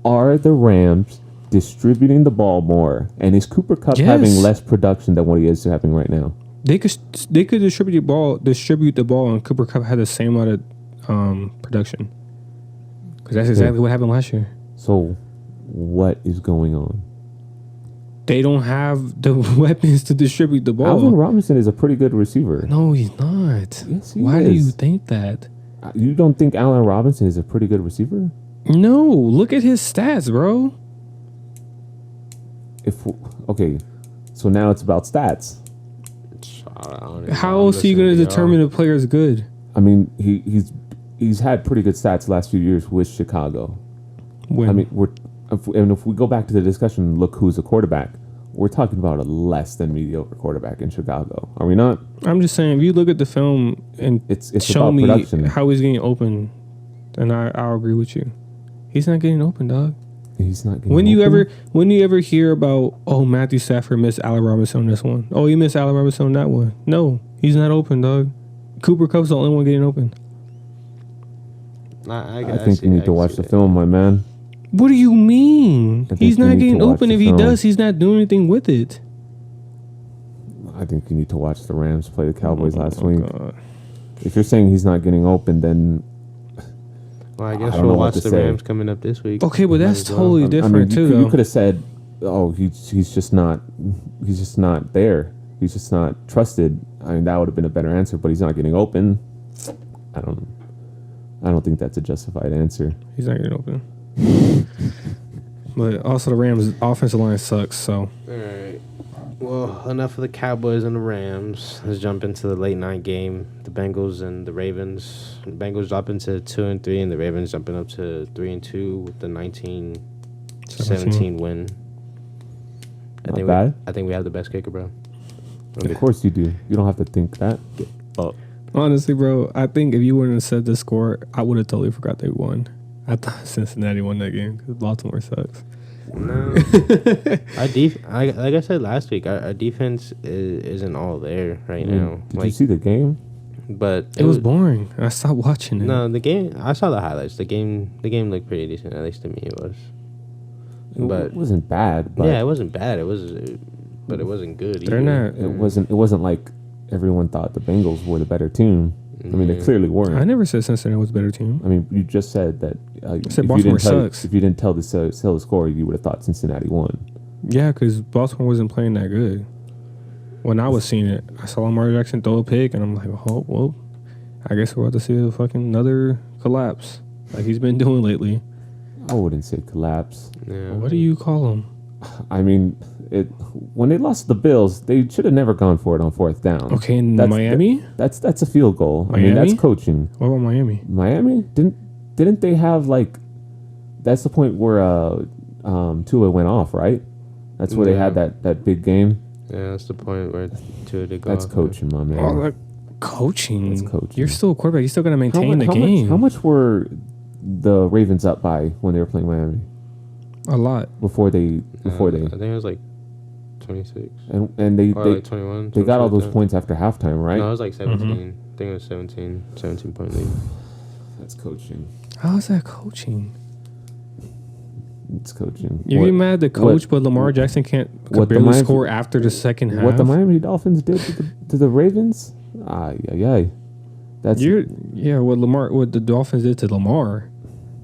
Are the Rams distributing the ball more? And is Cooper Kupp Yes. having less production than what he is having right now? They could distribute the ball, and Cooper Kupp had the same amount of production. Because that's exactly what happened last year. So, what is going on? They don't have the weapons to distribute the ball. Alvin Robinson is a pretty good receiver. No, he's not. Yes, he Why do is. you think that? You don't think Allen Robinson is a pretty good receiver? No, look at his stats, bro. Okay, so now it's about stats. How else are you going to determine a player's good? I mean, he's had pretty good stats the last few years with Chicago. When I mean, if we go back to the discussion, look who's a quarterback. We're talking about a less than mediocre quarterback in Chicago, are we not? I'm just saying, if you look at the film and It's show about me production. how he's getting open, then I'll agree with you. He's not getting open, dog. He's not. Getting When do open. you ever hear about Matthew Stafford missed Allen Robinson on this one? Oh, he missed Allen Robinson on that one. No, he's not open, dog. Cooper Kupp's the only one getting open. I think you need to watch the film, my man. What do you mean? I think He's you not need to getting watch open. the If he film. does, he's not doing anything with it. I think you need to watch the Rams play the Cowboys last week. God. If you're saying he's not getting open, then Well, I I guess don't know we'll what watch to the say. Rams coming up this week. Okay, but Might that's as well. totally I different mean, too, you though. could have said, "Oh, he's just not there. He's just not trusted." I mean, that would have been a better answer. But he's not getting open. I don't think that's a justified answer. He's not getting open. But also, the Rams' offensive line sucks. So All right. Well, enough of the Cowboys and the Rams. Let's jump into the late night game. The Bengals and the Ravens. The Bengals dropping to 2-3, and the Ravens jumping up to 3-2 with the 19-17 win. Not bad. I think we have the best kicker, bro. Of course you do. You don't have to think that. honestly, bro, I think if you wouldn't have said the score, I would have totally forgot they won. I thought Cincinnati won that game because Baltimore sucks. No. Like I said last week, our defense isn't all there right now. Did you see the game? But It was boring. I stopped watching it. No, the game. I saw the highlights. The game looked pretty decent. At least to me, it was. But It wasn't bad. But yeah, it wasn't bad. It was, but it wasn't good. They're either. not. It wasn't like everyone thought the Bengals were the better team. I mean, they clearly weren't. I never said Cincinnati was a better team. I mean, you just said that. said Baltimore sucks. If you didn't tell the score, you would have thought Cincinnati won. Yeah, because Baltimore wasn't playing that good. When I was seeing it, I saw Lamar Jackson throw a pick, and I'm like, oh, well, I guess we're about to see a fucking another collapse like he's been doing lately. I wouldn't say collapse. Yeah. What do you call him? I mean, when they lost to the Bills, they should have never gone for it on 4th down. Okay, in That's- Miami? That's a field goal. I mean, Miami? that's coaching. What about Miami? Miami didn't they have like? That's the point where Tua went off, right? That's where they had that big game. Yeah, that's the point where Tua did go. That's off. coaching, my man. Oh, like coaching. That's coaching. You're still a quarterback. You still got to How maintain mu- the how game. Much, how much were the Ravens up by when they were playing Miami A lot. before they I think it was like 26 and they or like 21. they got all those points. points after halftime, right? No, it was like 17. I think it was 17 point lead. That's coaching. How is that coaching? It's coaching. You're getting mad at the coach, but Lamar Jackson could what the barely Miami- score after the second half. What the Miami Dolphins did to the Ravens? Yeah. That's What the Dolphins did to Lamar.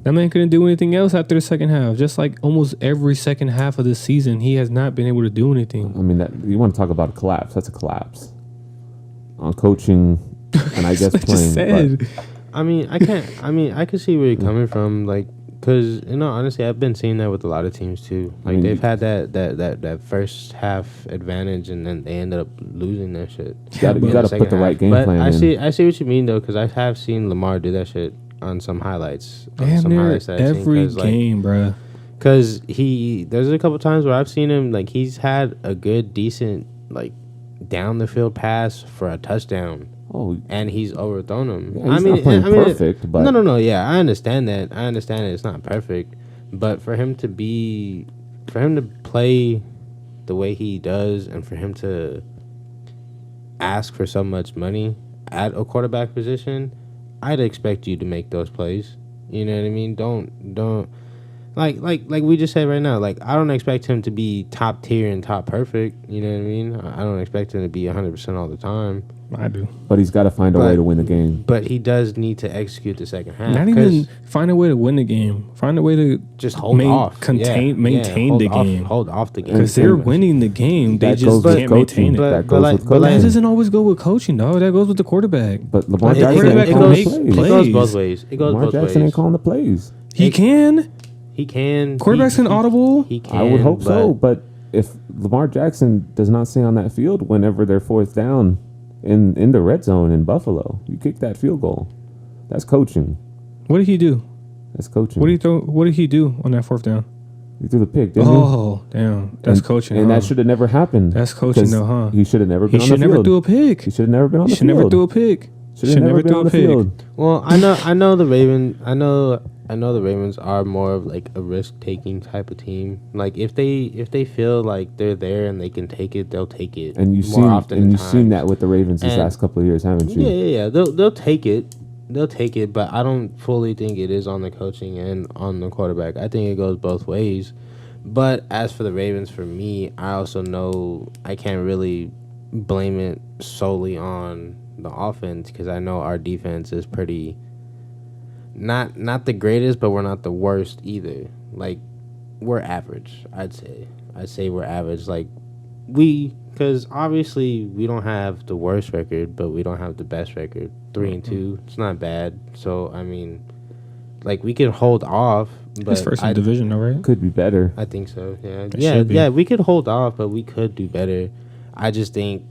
That man couldn't do anything else after the second half. Just like almost every second half of this season, he has not been able to do anything. I mean, that you want to talk about a collapse? That's a collapse on coaching, and I guess I just playing. said. I mean, I can't. I mean, I can see where you're coming from, like, because honestly, I've been seeing that with a lot of teams too. Like, I mean, they've had that first half advantage, and then they ended up losing that shit. You gotta in the put second the right half. game But plan I in. see what you mean though, because I have seen Lamar do that shit on some highlights. Damn near every game, bruh. Because there's a couple times where I've seen him, like, he's had a good, decent, like, down the field pass for a touchdown. Oh, And he's overthrown him. yeah, he's not playing perfect, but No. Yeah, I understand that. It's not perfect, but for him to play the way he does, and for him to ask for so much money at a quarterback position, I'd expect you to make those plays. You know what I mean? Don't like we just said right now. Like, I don't expect him to be top tier and top perfect. You know what I mean? I don't expect him to be 100% all the time. I do. but he's got to find a way to win the game. But he does need to execute the second half. Not even find a way to win the game. Find a way to just hold off. maintain hold the off, game. Hold off the game. Because they're winning the game. They That just goes with can't coaching. maintain it. That But goes like- with but like- That coaching. doesn't always go with coaching, dog. That goes with the quarterback. But Lamar It Jackson quarterback ain't can calling make the It plays. plays. goes both ways. It goes Lamar both Jackson ways. ain't calling the plays. He can. He can. Quarterbacks can audible. He can. I would hope so, but if Lamar Jackson does not stay on that field whenever they're 4th down in the red zone in Buffalo, you kick that field goal. That's coaching. What did he do? That's coaching. What did he do on that 4th down? He threw the pick, didn't Oh, damn. That's and, coaching. And huh? that should have never happened. That's coaching, 'cause though, huh? He should have never He been on the should never field. threw a pick. He should have never been on He the should field. never threw a pick. Should have never been on the field. Well, I know the Ravens. I know the Ravens are more of like a risk taking type of team. Like, if they feel like they're there and they can take it, they'll take it. And you've more seen often than seen that with the Ravens these And- last couple of years, haven't you? Yeah. They'll take it. They'll take it, but I don't fully think it is on the coaching and on the quarterback. I think it goes both ways. But as for the Ravens, for me, I also know I can't really blame it solely on the offense, because I know our defense is pretty not the greatest, but we're not the worst either. Like, we're average, I'd say we're average. Like, because obviously we don't have the worst record, but we don't have the best record. 3-2, it's not bad. So I mean, like, we can hold off. But His first in the division, though, right? Could be better. I think so. Yeah, It should be. yeah. We could hold off, but we could do better. I just think,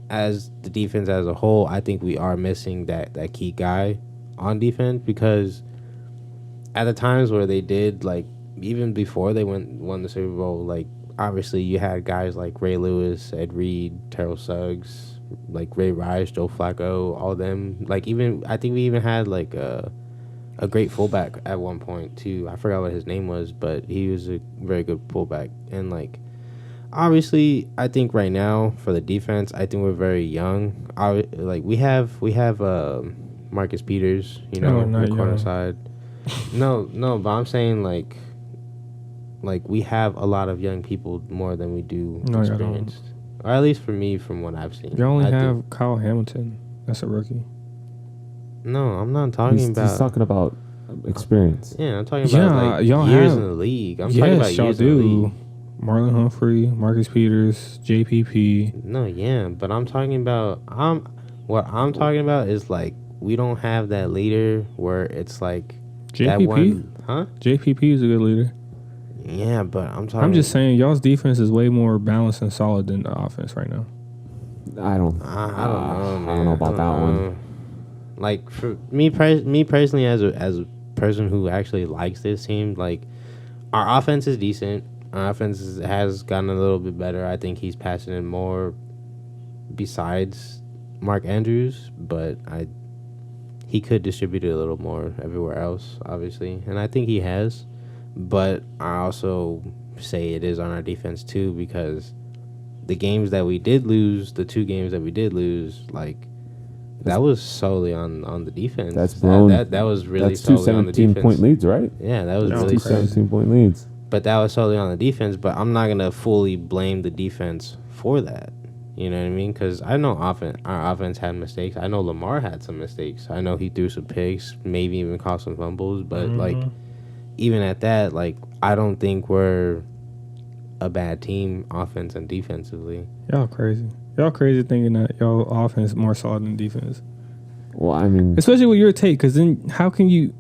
as the defense as a whole, I think we are missing that key guy on defense, because at the times where they did, like, even before they won the Super Bowl, like, obviously you had guys like Ray Lewis, Ed Reed, Terrell Suggs, like Ray Rice, Joe Flacco, all them. Like, I think we even had like a great fullback at one point too. I forgot what his name was, but he was a very good fullback. And like, obviously, I think right now for the defense, I think we're very young. Like, we have Marcus Peters, No, on not the corner young. side. No, but I'm saying like we have a lot of young people more than we do No, you don't. experienced. Or at least for me, from what I've seen. You only I think- have Kyle Hamilton. That's a rookie. No, I'm not talking about. He's talking about experience. Yeah, I'm talking about y'all years have- in the league. I'm talking about Yes, y'all years in the league. do. Marlon Humphrey, Marcus Peters, JPP. No, yeah, but I'm talking about. What I'm talking about is like we don't have that leader where it's like that JPP? one, huh? JPP is a good leader. Yeah, but I'm talking. I'm just saying, y'all's defense is way more balanced and solid than the offense right now. I don't. I don't know, man. I don't know about that one. know. Like for me personally, as a person who actually likes this team, like our offense is decent. Our offense has gotten a little bit better. I think he's passing it more. Besides Mark Andrews, but he could distribute it a little more everywhere else, obviously, and I think he has. But I also say it is on our defense too, because the games that we did lose, the 2 games that we did lose, like that was solely on the defense. That's blown. That was really That's 2 solely on the 17-point defense. leads, right? Yeah, that was No, really Two crazy. 17-point leads. but that was solely on the defense. But I'm not gonna fully blame the defense for that. You know what I mean? Because I know our offense had mistakes. I know Lamar had some mistakes. I know he threw some picks, maybe even caused some fumbles. But like, even at that, like I don't think we're a bad team, offense and defensively. Y'all crazy. Y'all crazy thinking that y'all offense is more solid than defense. Well, I mean, Especially with your take, because then how can you...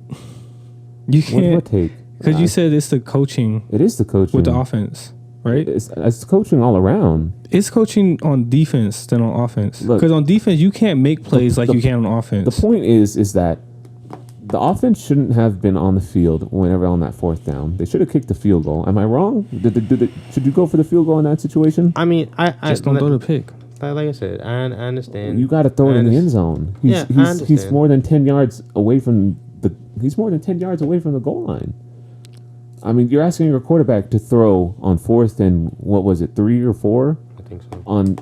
You what can't... take? Because you said it's the coaching It is the coaching. with the offense, right? It's coaching all around. It's coaching on defense than on offense. Look, Because on defense, you can't make plays like you can on offense. The point is that the offense shouldn't have been on the field whenever on that 4th down. They should have kicked the field goal. Am I wrong? Should you go for the field goal in that situation? I mean, I Just don't throw the pick. like I said, I understand. You got to throw it I in the understand. end zone. Yeah, I He's understand. more than 10 yards away from the. He's more than 10 yards away from the goal line. I mean, you're asking your quarterback to throw on 4th and what was it, 3 or 4 I think so. on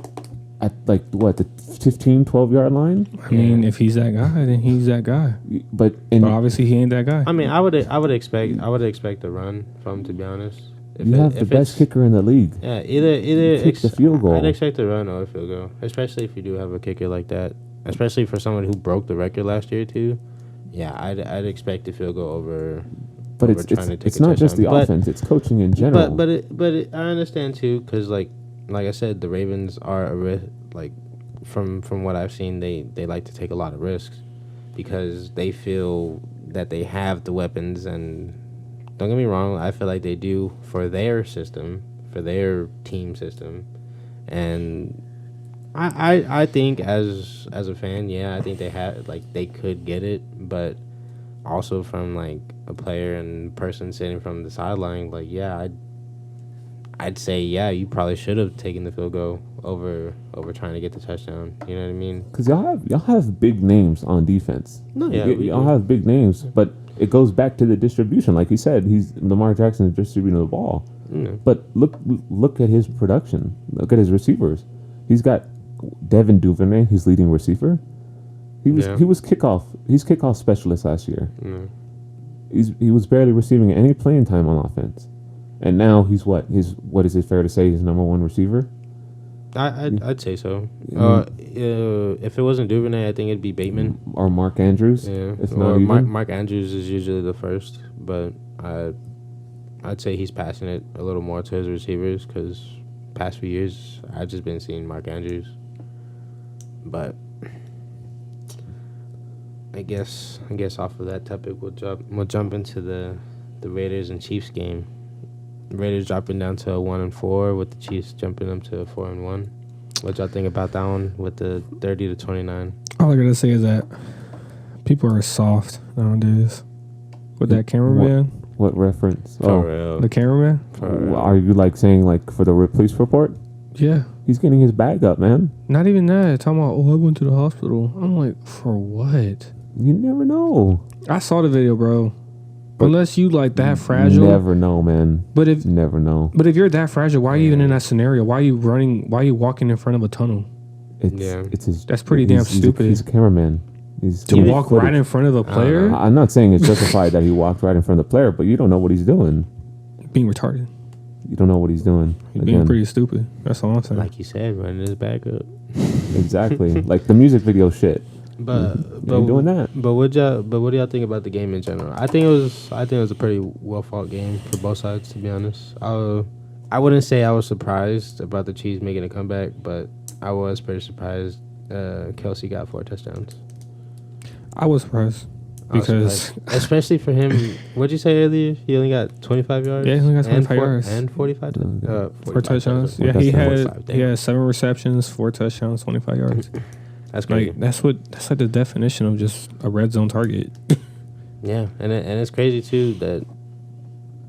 at like what, the 15, 12-yard line? I mean, if he's that guy, then he's that guy. But But obviously, he ain't that guy. I mean, I would expect a run from, to be honest. If you it- have the if best it's- kicker in the league. Yeah, either kick the field goal. I'd expect a run or a field goal, especially if you do have a kicker like that. Especially for someone who broke the record last year too. Yeah, I'd expect a field goal over. But over trying to take it's a not just the touchdown. offense; it's coaching in general. But I understand too, because like I said, the Ravens are a risk. Like from what I've seen, they like to take a lot of risks because they feel that they have the weapons. And don't get me wrong, I feel like they do for their system, for their team system, and I think as a fan, yeah, I think they could get it, but also from like a player and person sitting from the sideline, like yeah, I'd say yeah, you probably should have taken the field goal over trying to get the touchdown. You know what I mean? Because y'all have big names on defense. No, yeah, we y'all do. have big names, but it goes back to the distribution. Like he said, Lamar Jackson is distributing the ball. Mm. But look at his production. Look at his receivers. He's got Devin Duvernay. He's leading receiver. He's kickoff specialist last year. Mm. He was barely receiving any playing time on offense, and now he's what is it fair to say his number 1 receiver? I'd say so. Mm. If it wasn't Duvernay, I think it'd be Bateman. Or Mark Andrews? Yeah, If or not even. Mark Andrews is usually the first, but I'd say he's passing it a little more to his receivers because past few years I've just been seeing Mark Andrews. But I guess off of that topic we'll jump into the Raiders and Chiefs game. The Raiders dropping down to 1-4 with the Chiefs jumping up to 4-1. What y'all think about that one with the 30-29? All I gotta say is that people are soft nowadays. With that cameraman, What reference? For real. the cameraman, For real. Are you like saying like for the police report? yeah. He's getting his bag up, man. Not even that. Talking about, I went to the hospital. I'm like, for what? You never know. I saw the video, bro. But Unless you like that fragile. Never know, man. But if Never know. you're that fragile, why are you even in that scenario? Why are you running? Why are you walking in front of a tunnel? It's his. That's pretty damn stupid. He's a cameraman. He's To getting walk footage. right in front of a player? I'm not saying it's justified that he walked right in front of the player, but you don't know what he's doing. Being retarded. You don't know what he's doing. He's being pretty stupid. That's all I'm saying. Like you said, running his back up. Exactly. Like the music video shit. But ain't doing that. But what do y'all think about the game in general? I think it was a pretty well fought game for both sides. To be honest, I wouldn't say I was surprised about the Chiefs making a comeback, but I was pretty surprised. Kelsey got 4 touchdowns. I was surprised I was because surprised. Especially for him, what'd you say earlier? He only got 25 yards. Yeah, he only got 25 yards. And 45 4 touchdowns. Yeah, he had 7 receptions, 4 touchdowns, 25 yards. That's crazy. Like that's like the definition of just a red zone target. Yeah, and it's crazy too that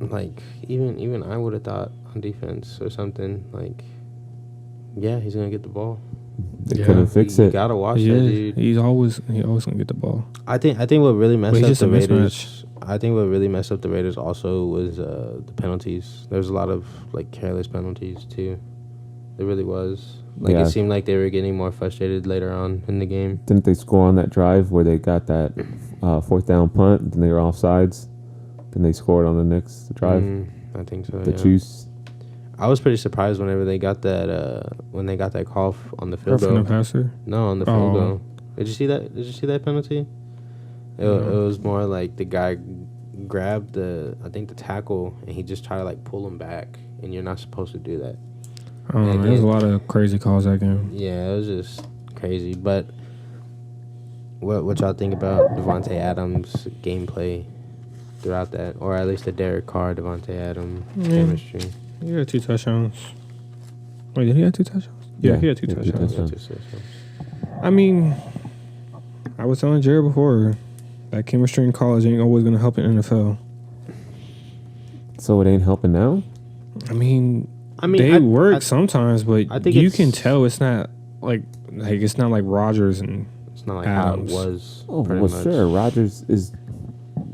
like even I would have thought on defense or something like, yeah, he's gonna get the ball. They Yeah. couldn't fix You it. gotta watch that Yeah, dude. he's always gonna get the ball. I think what really messed But up he's the just a Raiders. I think what really messed up the Raiders also was the penalties. There was a lot of like careless penalties too. There really was. Like Yeah. it seemed like they were getting more frustrated later on in the game. Didn't they score on that drive where they got that 4th down punt? Then they were offsides. Then they scored on the next drive. I think so. The yeah. Chiefs. I was pretty surprised whenever they got that when they got that call on the field Roughing the goal. passer. No, on the field Oh. goal. Did you see that? Did you see that penalty? It was more like the guy grabbed the tackle and he just tried to like pull him back, and you're not supposed to do that. There's a lot of crazy calls that game. Yeah, it was just crazy. But what y'all think about Devontae Adams' gameplay throughout that, or at least the Derek Carr Devontae Adams chemistry? He had 2 touchdowns. Wait, did he have 2 touchdowns? Yeah, he had 2 touchdowns. I mean, I was telling Jared before that chemistry in college ain't always gonna help in NFL. So it ain't helping now? I mean, they they work sometimes, but I think you it's- can tell it's not like it's not like Rodgers and It's not like Adams. how it was. Oh, pretty well, much. sure. Rodgers is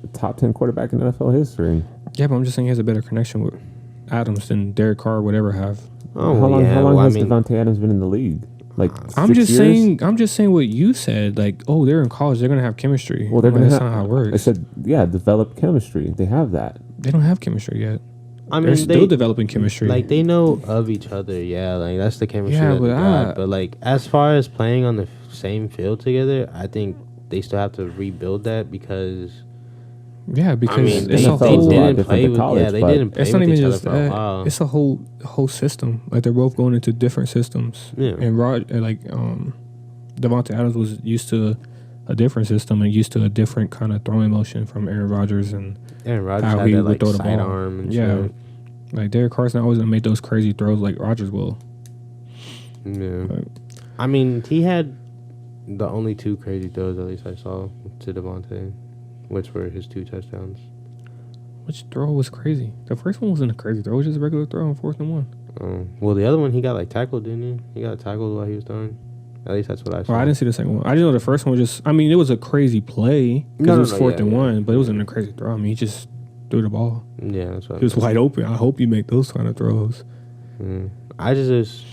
a top 10 quarterback in NFL history. yeah, but I'm just saying he has a better connection with Adams than Derek Carr would ever have. Oh, how long, yeah. how long well, has I mean, Devontae Adams been in the league? Like I'm 6 just years? I'm just saying what you said. Like, oh, they're in college, they're gonna have chemistry. Well, they're I'm like, gonna that's have, not how it works. I said, yeah, develop chemistry. They have that. They don't have chemistry yet. I mean, They're still developing chemistry. Like they know of each other, yeah. Like that's the chemistry Yeah, that they but got. But like as far as playing on the same field together, I think they still have to rebuild that because yeah, because I mean it's they a NFL is a lot whole. didn't different play than with college, they but didn't play It's with not even each other just for a that. while. It's a whole system. Like they're both going into different systems. Yeah. And Devontae Adams was used to a different system and used to a different kind of throwing motion from Aaron Rodgers, and Aaron Rodgers how had he that would like throw the ball. sidearm and Yeah. shit. like Derek Carr's not always gonna make those crazy throws like Rodgers will. Yeah. But I mean, he had the only 2 crazy throws at least I saw to Devontae, which were his 2 touchdowns. which throw was crazy? The first one wasn't a crazy throw; it was just a regular throw on 4th and 1. Well, the other one he got like tackled, didn't he? He got tackled while he was throwing. At least that's what I saw. Well, I didn't see the second one. I just know the first one was just. I mean, it was a crazy play because No, it no, was no, 4th and yeah. 1, but it wasn't a crazy throw. I mean, he just threw the ball. Yeah, that's what It was wide open. I hope you make those kind of throws. I just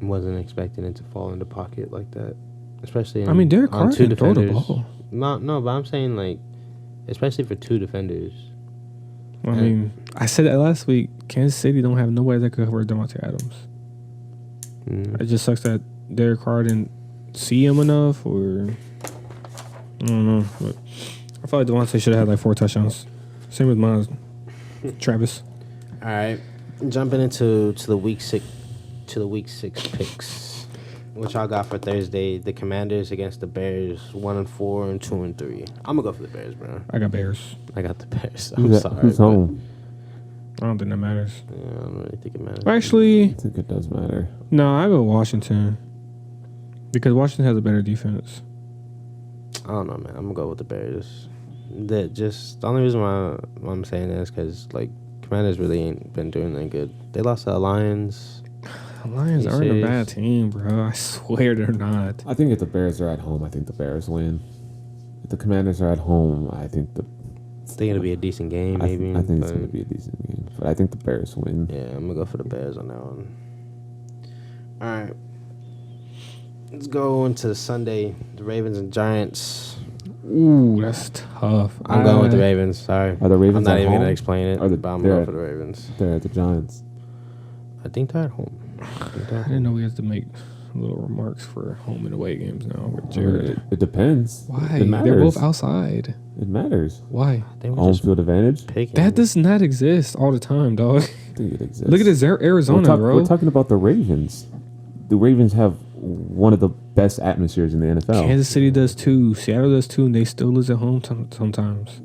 wasn't expecting it to fall in the pocket like that, especially. I mean, Derek on Carr 2 can throw the defenders. ball. No, but I'm saying like, especially for 2 defenders. I mean, I said that last week. Kansas City don't have nobody that could cover Devontae Adams. Mm. It just sucks that Derek Carr didn't see him enough, or I don't know. But I felt like Devontae should have had like 4 touchdowns. Same with mine, Travis. All right, jumping into the week 6 picks. What y'all got for Thursday? The Commanders against the Bears, 1-4 and 2-3. I'm gonna go for the Bears, bro. I got Bears. I got the Bears. Who's I'm that- sorry. Who's but- home? I don't think that matters. Yeah, I don't really think it matters. Actually, I think it does matter. no, I go Washington because Washington has a better defense. I don't know, man. I'm gonna go with the Bears. The only reason why I'm saying that is because like Commanders really ain't been doing that good. They lost to the Lions. The Lions You aren't a serious? bad team, bro. I swear they're not. I think if the Bears are at home, I think the Bears win. If the Commanders are at home, I think It's gonna be a decent game, maybe. I think it's but going to be a decent game. But I think the Bears win. yeah, I'm gonna go for the Bears on that one. All right, let's go into Sunday. The Ravens and Giants. Ooh, that's tough. I'm going with the Ravens. Sorry, Are the Ravens I'm not at even home? gonna explain it, Are the- but I'm they're going at- for the Ravens. They're at the Giants. I think they're at home. I didn't know we had to make little remarks for home and away games now with I mean, Jared. it depends. Why? It matters. They're both outside. It matters. Why? They were Home just field advantage. picking. That does not exist all the time, dog. I think it exists. Look at this Arizona, bro. We're talking about the Ravens. The Ravens have one of the best atmospheres in the NFL. Kansas City does too. Seattle does too, and they still lose at home sometimes.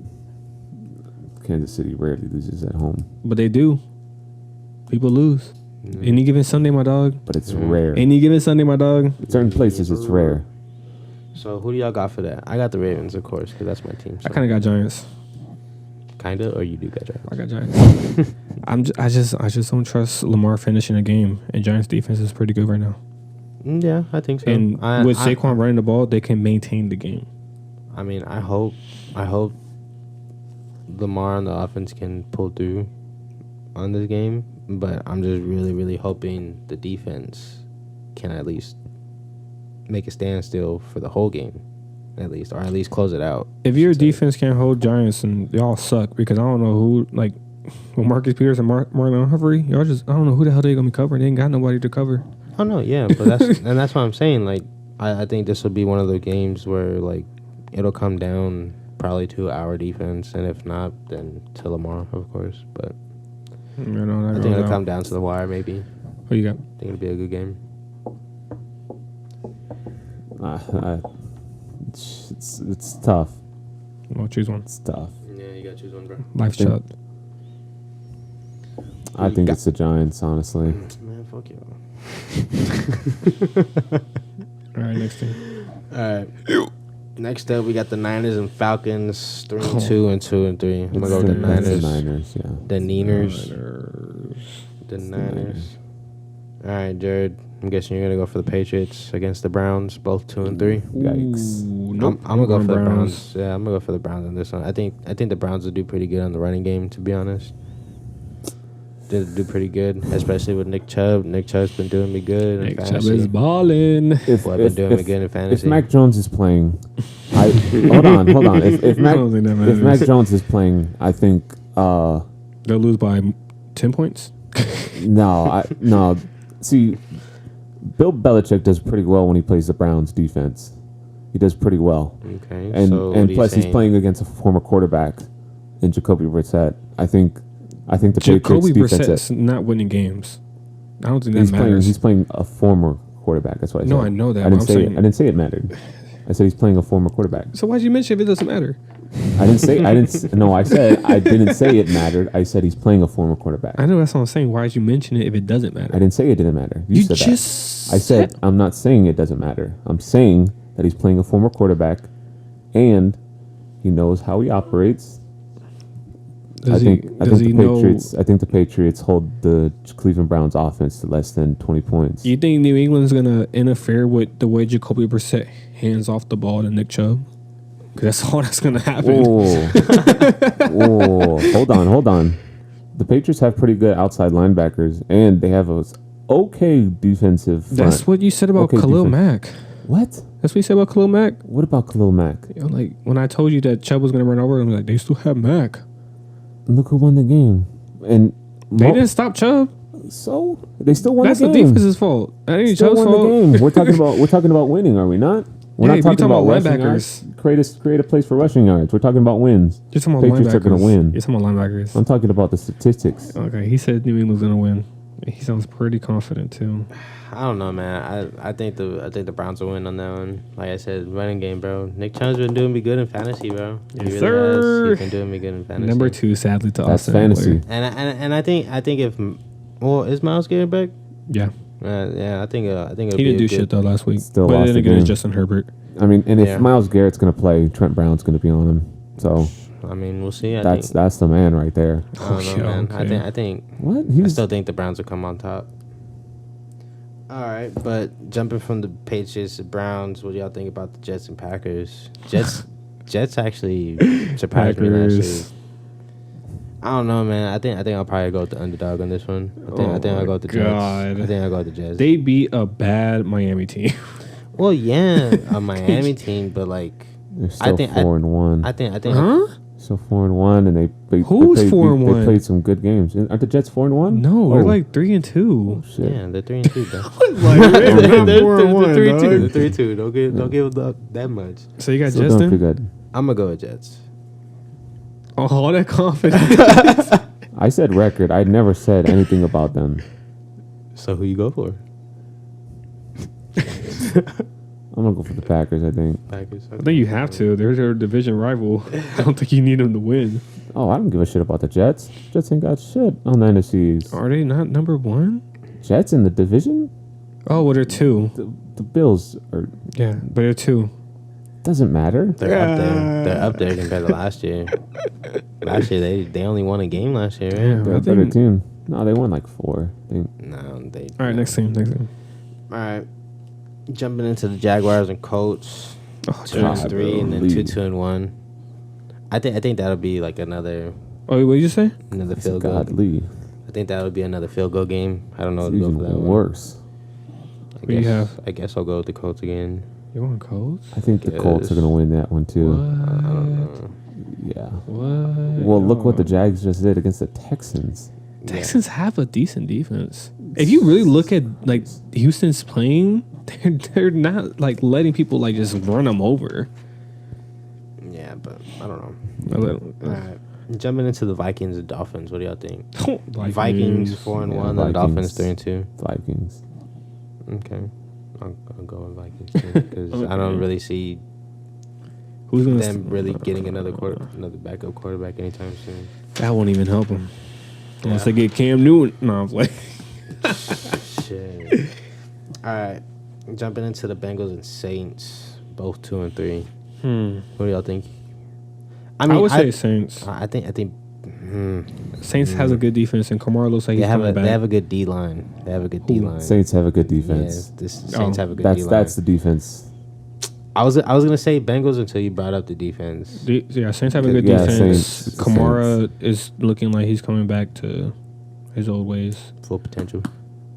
Kansas City rarely loses at home, But they do. People lose. Any given Sunday, my dog. but it's rare. Any given Sunday, my dog. In certain places, it's rare. So who do y'all got for that? I got the Ravens, of course, because that's my team. So. I kind of got Giants. Kinda, or you do got I got Giants. I just don't trust Lamar finishing a game, and Giants defense is pretty good right now. Yeah, I think so. And with Saquon running the ball, they can maintain the game. I mean, I hope Lamar on the offense can pull through on this game, but I'm just really, really hoping the defense can at least make a standstill for the whole game, at least, or at least close it out. If your defense can't hold Giants, and y'all suck, because I don't know who, like, with Marcus Peters and Marlon Humphrey, y'all just, I don't know who the hell they gonna be covering. They ain't got nobody to cover. Oh no, yeah, but that's what I'm saying. Like, I think this will be one of the games where like it'll come down probably to our defense, and if not, then to Lamar, of course. But I think it'll come down to the wire, maybe. Who you got? I think it'll be a good game. It's tough. Well, choose one. It's tough. Yeah, you gotta choose one, bro. Life think- shot. I think it's the Giants, honestly. Man, fuck you. All right, next team. All right. Next up, we got the Niners and Falcons, 3-2 and 2-3. I'm gonna go with the Niners. The Niners, yeah. The Niners. The Niners. All right, Jared. I'm guessing you're gonna go for the Patriots against the Browns, both 2-3. Yikes. Ooh, nope. I'm gonna go for the Browns. Browns. Yeah, I'm gonna go for the Browns on this one. I think the Browns will do pretty good on the running game, to be honest. They'll do pretty good, especially with Nick Chubb. Nick Chubb's been doing me good in Nick Chubb fantasy. is balling. If, Well, I've been doing me good in fantasy. If Mac Jones is playing, hold on. If I don't think that matters. Mac Jones is playing, I think They'll lose by 10 points. no. See, Bill Belichick does pretty well when he plays the Browns defense. He does pretty well, Okay, and so what are you plus he's saying? playing against a former quarterback in Jacoby Brissett. I think the Jacoby Patriots defense. Brissett's not winning games. I don't think that matters. He's playing a former quarterback. That's what I said. No, I know that, I but didn't I'm say saying- I didn't say it mattered. I said he's playing a former quarterback. So why'd you mention if it doesn't matter? I said I didn't say it mattered. I said he's playing a former quarterback. I know that's what I'm saying. Why'd you mention it if it doesn't matter? I didn't say it didn't matter. You said just that. I said I'm not saying it doesn't matter. I'm saying that he's playing a former quarterback, and he knows how he operates. I think the Patriots hold the Cleveland Browns offense to less than 20 points. You think New England's gonna interfere with the way Jacoby Brissett hands off the ball to Nick Chubb? Because that's all that's gonna happen. Whoa, hold on. The Patriots have pretty good outside linebackers, and they have a okay defensive front. That's what you said about Okay, Khalil defense. Mack. What? That's what you said about Khalil Mack. What about Khalil Mack? You know, like when I told you that Chubb was gonna run over him, like they still have Mack. Look who won the game, and They didn't stop Chubb. So they still won That's the the game. defense's fault. That ain't Still Chubb's won fault. the game. We're talking about winning, are we not? We're Yeah, not we talking about rushing linebackers. yards. Create a place for rushing yards. We're talking about wins. You're talking about Patriots linebackers. are going to win. You're talking about linebackers. I'm talking about the statistics. Okay, he said New England's gonna win. He sounds pretty confident too. I don't know, man. I think the Browns will win on that one. Like I said, running game, bro. Nick Chubb's been doing me good in fantasy, bro. Yes, He sir. has. He's been doing me good in fantasy. Number 2, sadly, to That's Austin fantasy. Eckler. And I think if is Miles getting back? Yeah, Yeah, I think it'll he be didn't a do good, shit though last week. Still but lost then the again, it's game. Justin Herbert. I mean, and if Yeah. Myles Garrett's going to play, Trent Brown's going to be on him. So I mean, we'll see. that's the man right there. I don't know, man. Okay. I think What? I still think the Browns will come on top. All right, but jumping from the Patriots to Browns, what do y'all think about the Jets and Packers? Jets actually surprised me last Packers. week. I don't know, man. I think I'll probably go with the underdog on this one. I think I'll go with the God. Jets. I think I'll go with the Jets. They beat a bad Miami team. Well, yeah, a Miami team, but like They're still think- 4-1. I think huh? So 4-1, and Who's they 4-1? They played some good games. Aren't the Jets 4-1? No, they're Oh, like 3-2. shit. Yeah, they're 3-2. Though. They're 3-2. They're 3-2. Don't give up that much. So you got Still doing pretty Justin? good. I'm gonna go with Jets. Oh, all that confidence. I said record. I never said anything about them. So who you go for? I'm gonna go for the Packers. I think. Packers. I think you have to. They're their division rival. I don't think you need them to win. Oh, I don't give a shit about the Jets. Jets ain't got shit on the NFCs. Are they not number one? Jets in the division? Oh, well, they're 2. The Bills are. Yeah, but they're 2. Doesn't matter. They're up there. They're up there compared to last year. Last year they only won a game last year. Right? Yeah. They're I a better think- team. No, they won like 4. I think. No, they. All right, next team. All right, jumping into the Jaguars and Colts. Oh, 2-3, and then Golly. 2-1. I think that'll be like another oh, what did you say? field goal. Godly. I think that would be another field goal game. I don't know It's what to go even for that one. worse. What do you have? I guess I'll go with the Colts again. You want Colts? I think the Colts are gonna win that one too. I don't know. Yeah. What? Well, look what the Jags just did against the Texans. Texans have a decent defense. If you really look at like Houston's playing, they're not like letting people like just run them over. Yeah, but I don't know. All right, jumping into the Vikings and Dolphins. What do y'all think? Vikings 4-1, Yeah, and Dolphins Vikings. 3-2. Vikings. Okay, I'll go with Vikings too because I don't really see Who's gonna them really getting another backup quarterback anytime soon. That won't even help them unless Yeah. they get Cam Newton. No, I was like, Shit. All right, jumping into the Bengals and Saints, both 2-3. What do y'all think? I would say Saints. I think. Saints has a good defense, and Kamara looks like They he's have coming back. they have a good D line. They have a good D line. Saints have a good defense. Yeah, this Saints have a good D line. That's the defense. I was gonna say Bengals until you brought up the defense. Saints have a good Yeah, defense. Saints. Kamara is looking like he's coming back to his old ways. Full potential.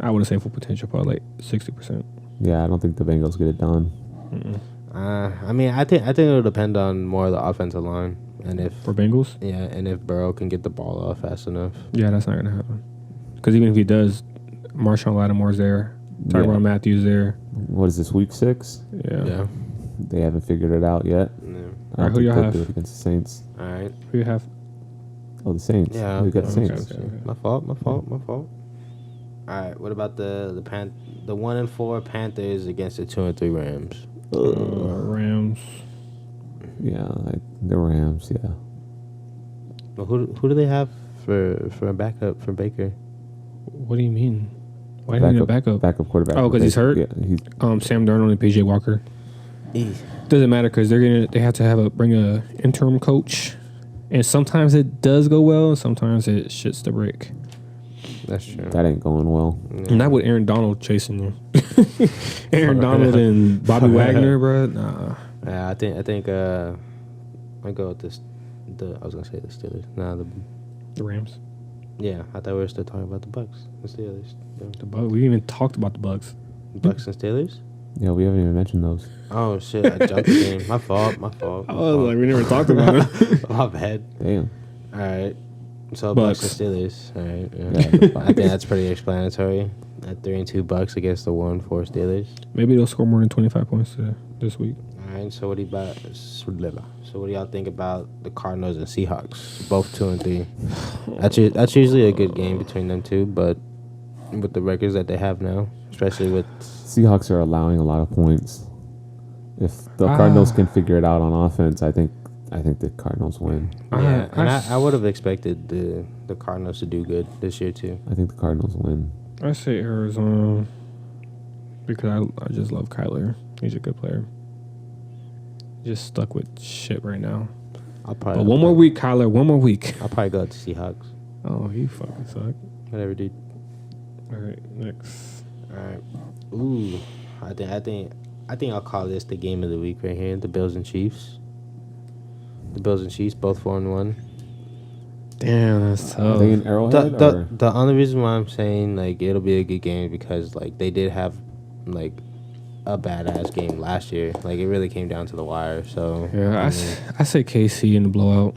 I wouldn't say full potential, probably like 60%. Yeah, I don't think the Bengals get it done. I mean, I think it'll depend on more of the offensive line and if For Bengals, and if Burrow can get the ball off fast enough. yeah, that's not gonna happen. Because even if he does, Marshawn Lattimore's there, Tyrann Yeah. Matthews there. What is this, week 6? Yeah. They haven't figured it out yet. Yeah. I Alright, don't who think y'all they'll have? do it against the Saints. All right. Who you have? Oh, the Saints. Yeah. We got the okay, Saints. okay. My fault. All right. What about the 1-4 Panthers against the 2-3 Rams? Rams. Yeah, the Rams. Yeah. Well, who do they have for a backup for Baker? What do you mean? Why do you need a backup? Backup quarterback. Oh, 'cause he's hurt? Yeah, he's Sam Darnold and PJ Walker. Doesn't matter because they have to bring a interim coach, and sometimes it does go well, and sometimes it shits the brick. That's true. that ain't going well. And not with Aaron Donald chasing you. Aaron Donald and Bobby Wagner, bro. Nah. Yeah, I think I go with this. I was gonna say the Steelers. Nah, The Rams. yeah. I thought we were still talking about the Bucks, the Steelers, The Bucks. We even talked about the Bucks. Bucks and Steelers. Yeah, we haven't even mentioned those. Oh shit! I jumped the game. My fault. we never talked about it. My bad. Damn. All right. So Bucks. Bucks and Steelers. All right. Yeah, Yeah. the I think that's pretty explanatory. At 3-2 Bucks against the 1-4 Steelers. Maybe they'll score more than 25 points this week. All right. So what do y'all think about the Cardinals and Seahawks? Both 2-3. That's usually a good game between them two, but with the records that they have now, especially with Seahawks are allowing a lot of points. If the Cardinals can figure it out on offense, I think the Cardinals win. yeah, and I would have expected the Cardinals to do good this year too. I think the Cardinals win. I say Arizona because I just love Kyler. He's a good player. Just stuck with shit right now. But one more week, Kyler. One more week. I'll probably go with the Seahawks. Oh, you fucking suck. Whatever, dude. All right, next. All right. Ooh, I think I'll call this the game of the week right here. The Bills and Chiefs. The Bills and Chiefs both 4-1. Damn, that's Are tough. they in Arrowhead? or? The only reason why I'm saying like it'll be a good game because like they did have like a badass game last year. Like it really came down to the wire. So Yeah, I mean, I say KC in the blowout.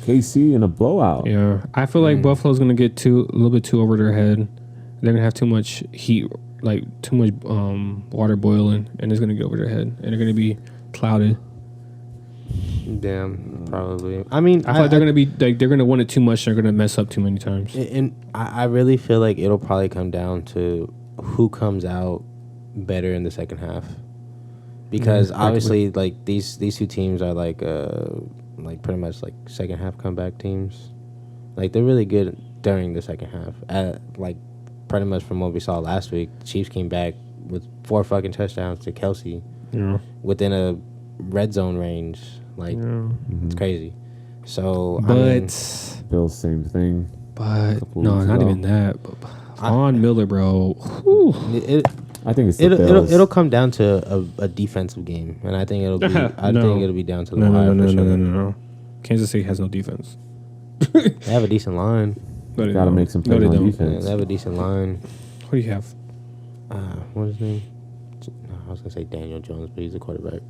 KC in a blowout. Yeah, I feel like Buffalo's gonna get a little bit too over their head. They're gonna have too much heat, like too much water boiling, and it's gonna get over their head, and they're gonna be clouded. Damn, probably. I mean, I feel like they're gonna be like they're gonna want it too much. They're gonna mess up too many times. and I really feel like it'll probably come down to who comes out better in the second half, because obviously, like these two teams are like pretty much like second half comeback teams. Like they're really good during the second half. Like pretty much from what we saw last week, the Chiefs came back with 4 fucking touchdowns to Kelsey Yeah, within a red zone range. Like it's crazy. So but I mean, Bills, same thing. no, weeks not ago. even that. But Von Miller, bro. Whew. I think it's the Bills. it'll come down to a defensive game, and I think it'll be No. think it'll be down to the No, wire for sure. no. Kansas City has no defense. They have a decent line. No, they Got to don't. make some No, plays they on don't. Yeah, defense. they have a decent line. What do you have? What's his name? No, I was gonna say Daniel Jones, but he's a quarterback.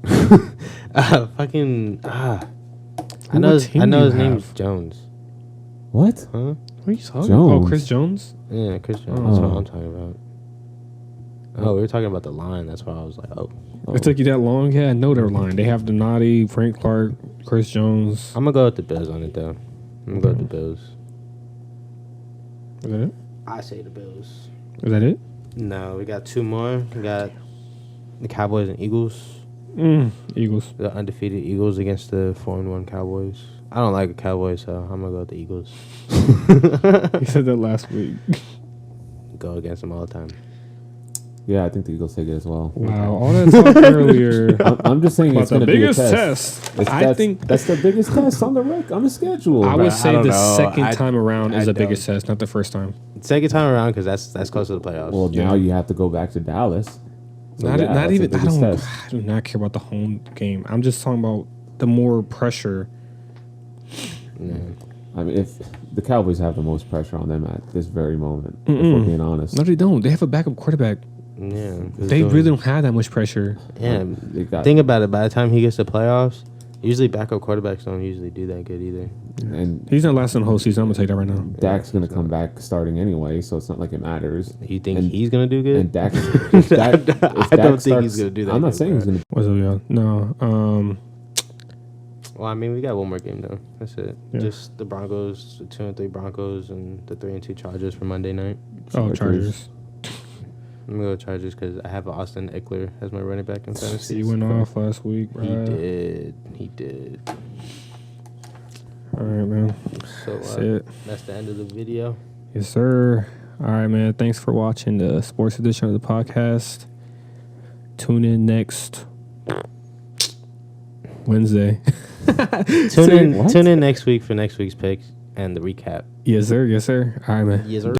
I know What his team do you name's have? Jones. What? Huh? What are you talking Jones. about? Oh, Chris Jones? Yeah, Chris Jones. That's what Oh. I'm talking about. Oh, we were talking about the line. That's why I was like, oh. It took you that long? Yeah, I know their line. They have Donati, Frank Clark, Chris Jones. I'm gonna go with the Bills on it though. I'm gonna go with the Bills. Is that it? I say the Bills. Is that it? No, we got 2 more. We got the Cowboys and Eagles. Eagles. The undefeated Eagles against the 4-1 Cowboys. I don't like the Cowboys, so I'm gonna go with the Eagles. You said that last week. Go against them all the time. Yeah, I think the Eagles take it as well. Wow, all that talk earlier I'm just saying about it's the going to be a biggest test. test. It's- I that's- think that's the biggest test on the schedule. I would say don't the know. second time around is I the biggest test, not the first time. Second time around because that's close to the playoffs. Well, now you have to go back to Dallas. So Not yeah, that's not the even. I biggest don't. test. I do not care about the home game. I'm just talking about the more pressure. Yeah. I mean, if the Cowboys have the most pressure on them at this very moment, if we're being honest. No, they don't. They have a backup quarterback. Yeah. They really don't have that much pressure. Yeah. They got, Think about it. By the time he gets to playoffs, usually backup quarterbacks don't usually do that good either. and He's not lasting the whole season. I'm gonna tell you that right now. Dak's going to come back starting anyway, so it's not like it matters. You think And- he's gonna do good? And Dak, if Dak, if I don't Dak think he's starts- gonna do that I'm not good, saying he's bro. going to. What's up, y'all? No. Well, I mean, we got one more game though. That's it. Yeah. Just the Broncos, the 2-3 Broncos, and the 3-2 Chargers for Monday night. Oh, Chargers. Chargers. I'm gonna go Chargers because I have Austin Eckler as my running back in fantasy. He went off last week, He right? did. He did. All right, man. So That's it. that's the end of the video. Yes, sir. All right, man. Thanks for watching the sports edition of the podcast. Tune in next Wednesday. Tune in. What? Tune in next week for next week's picks and the recap. Yes, sir. Yes, sir. All right, man. Yes, sir.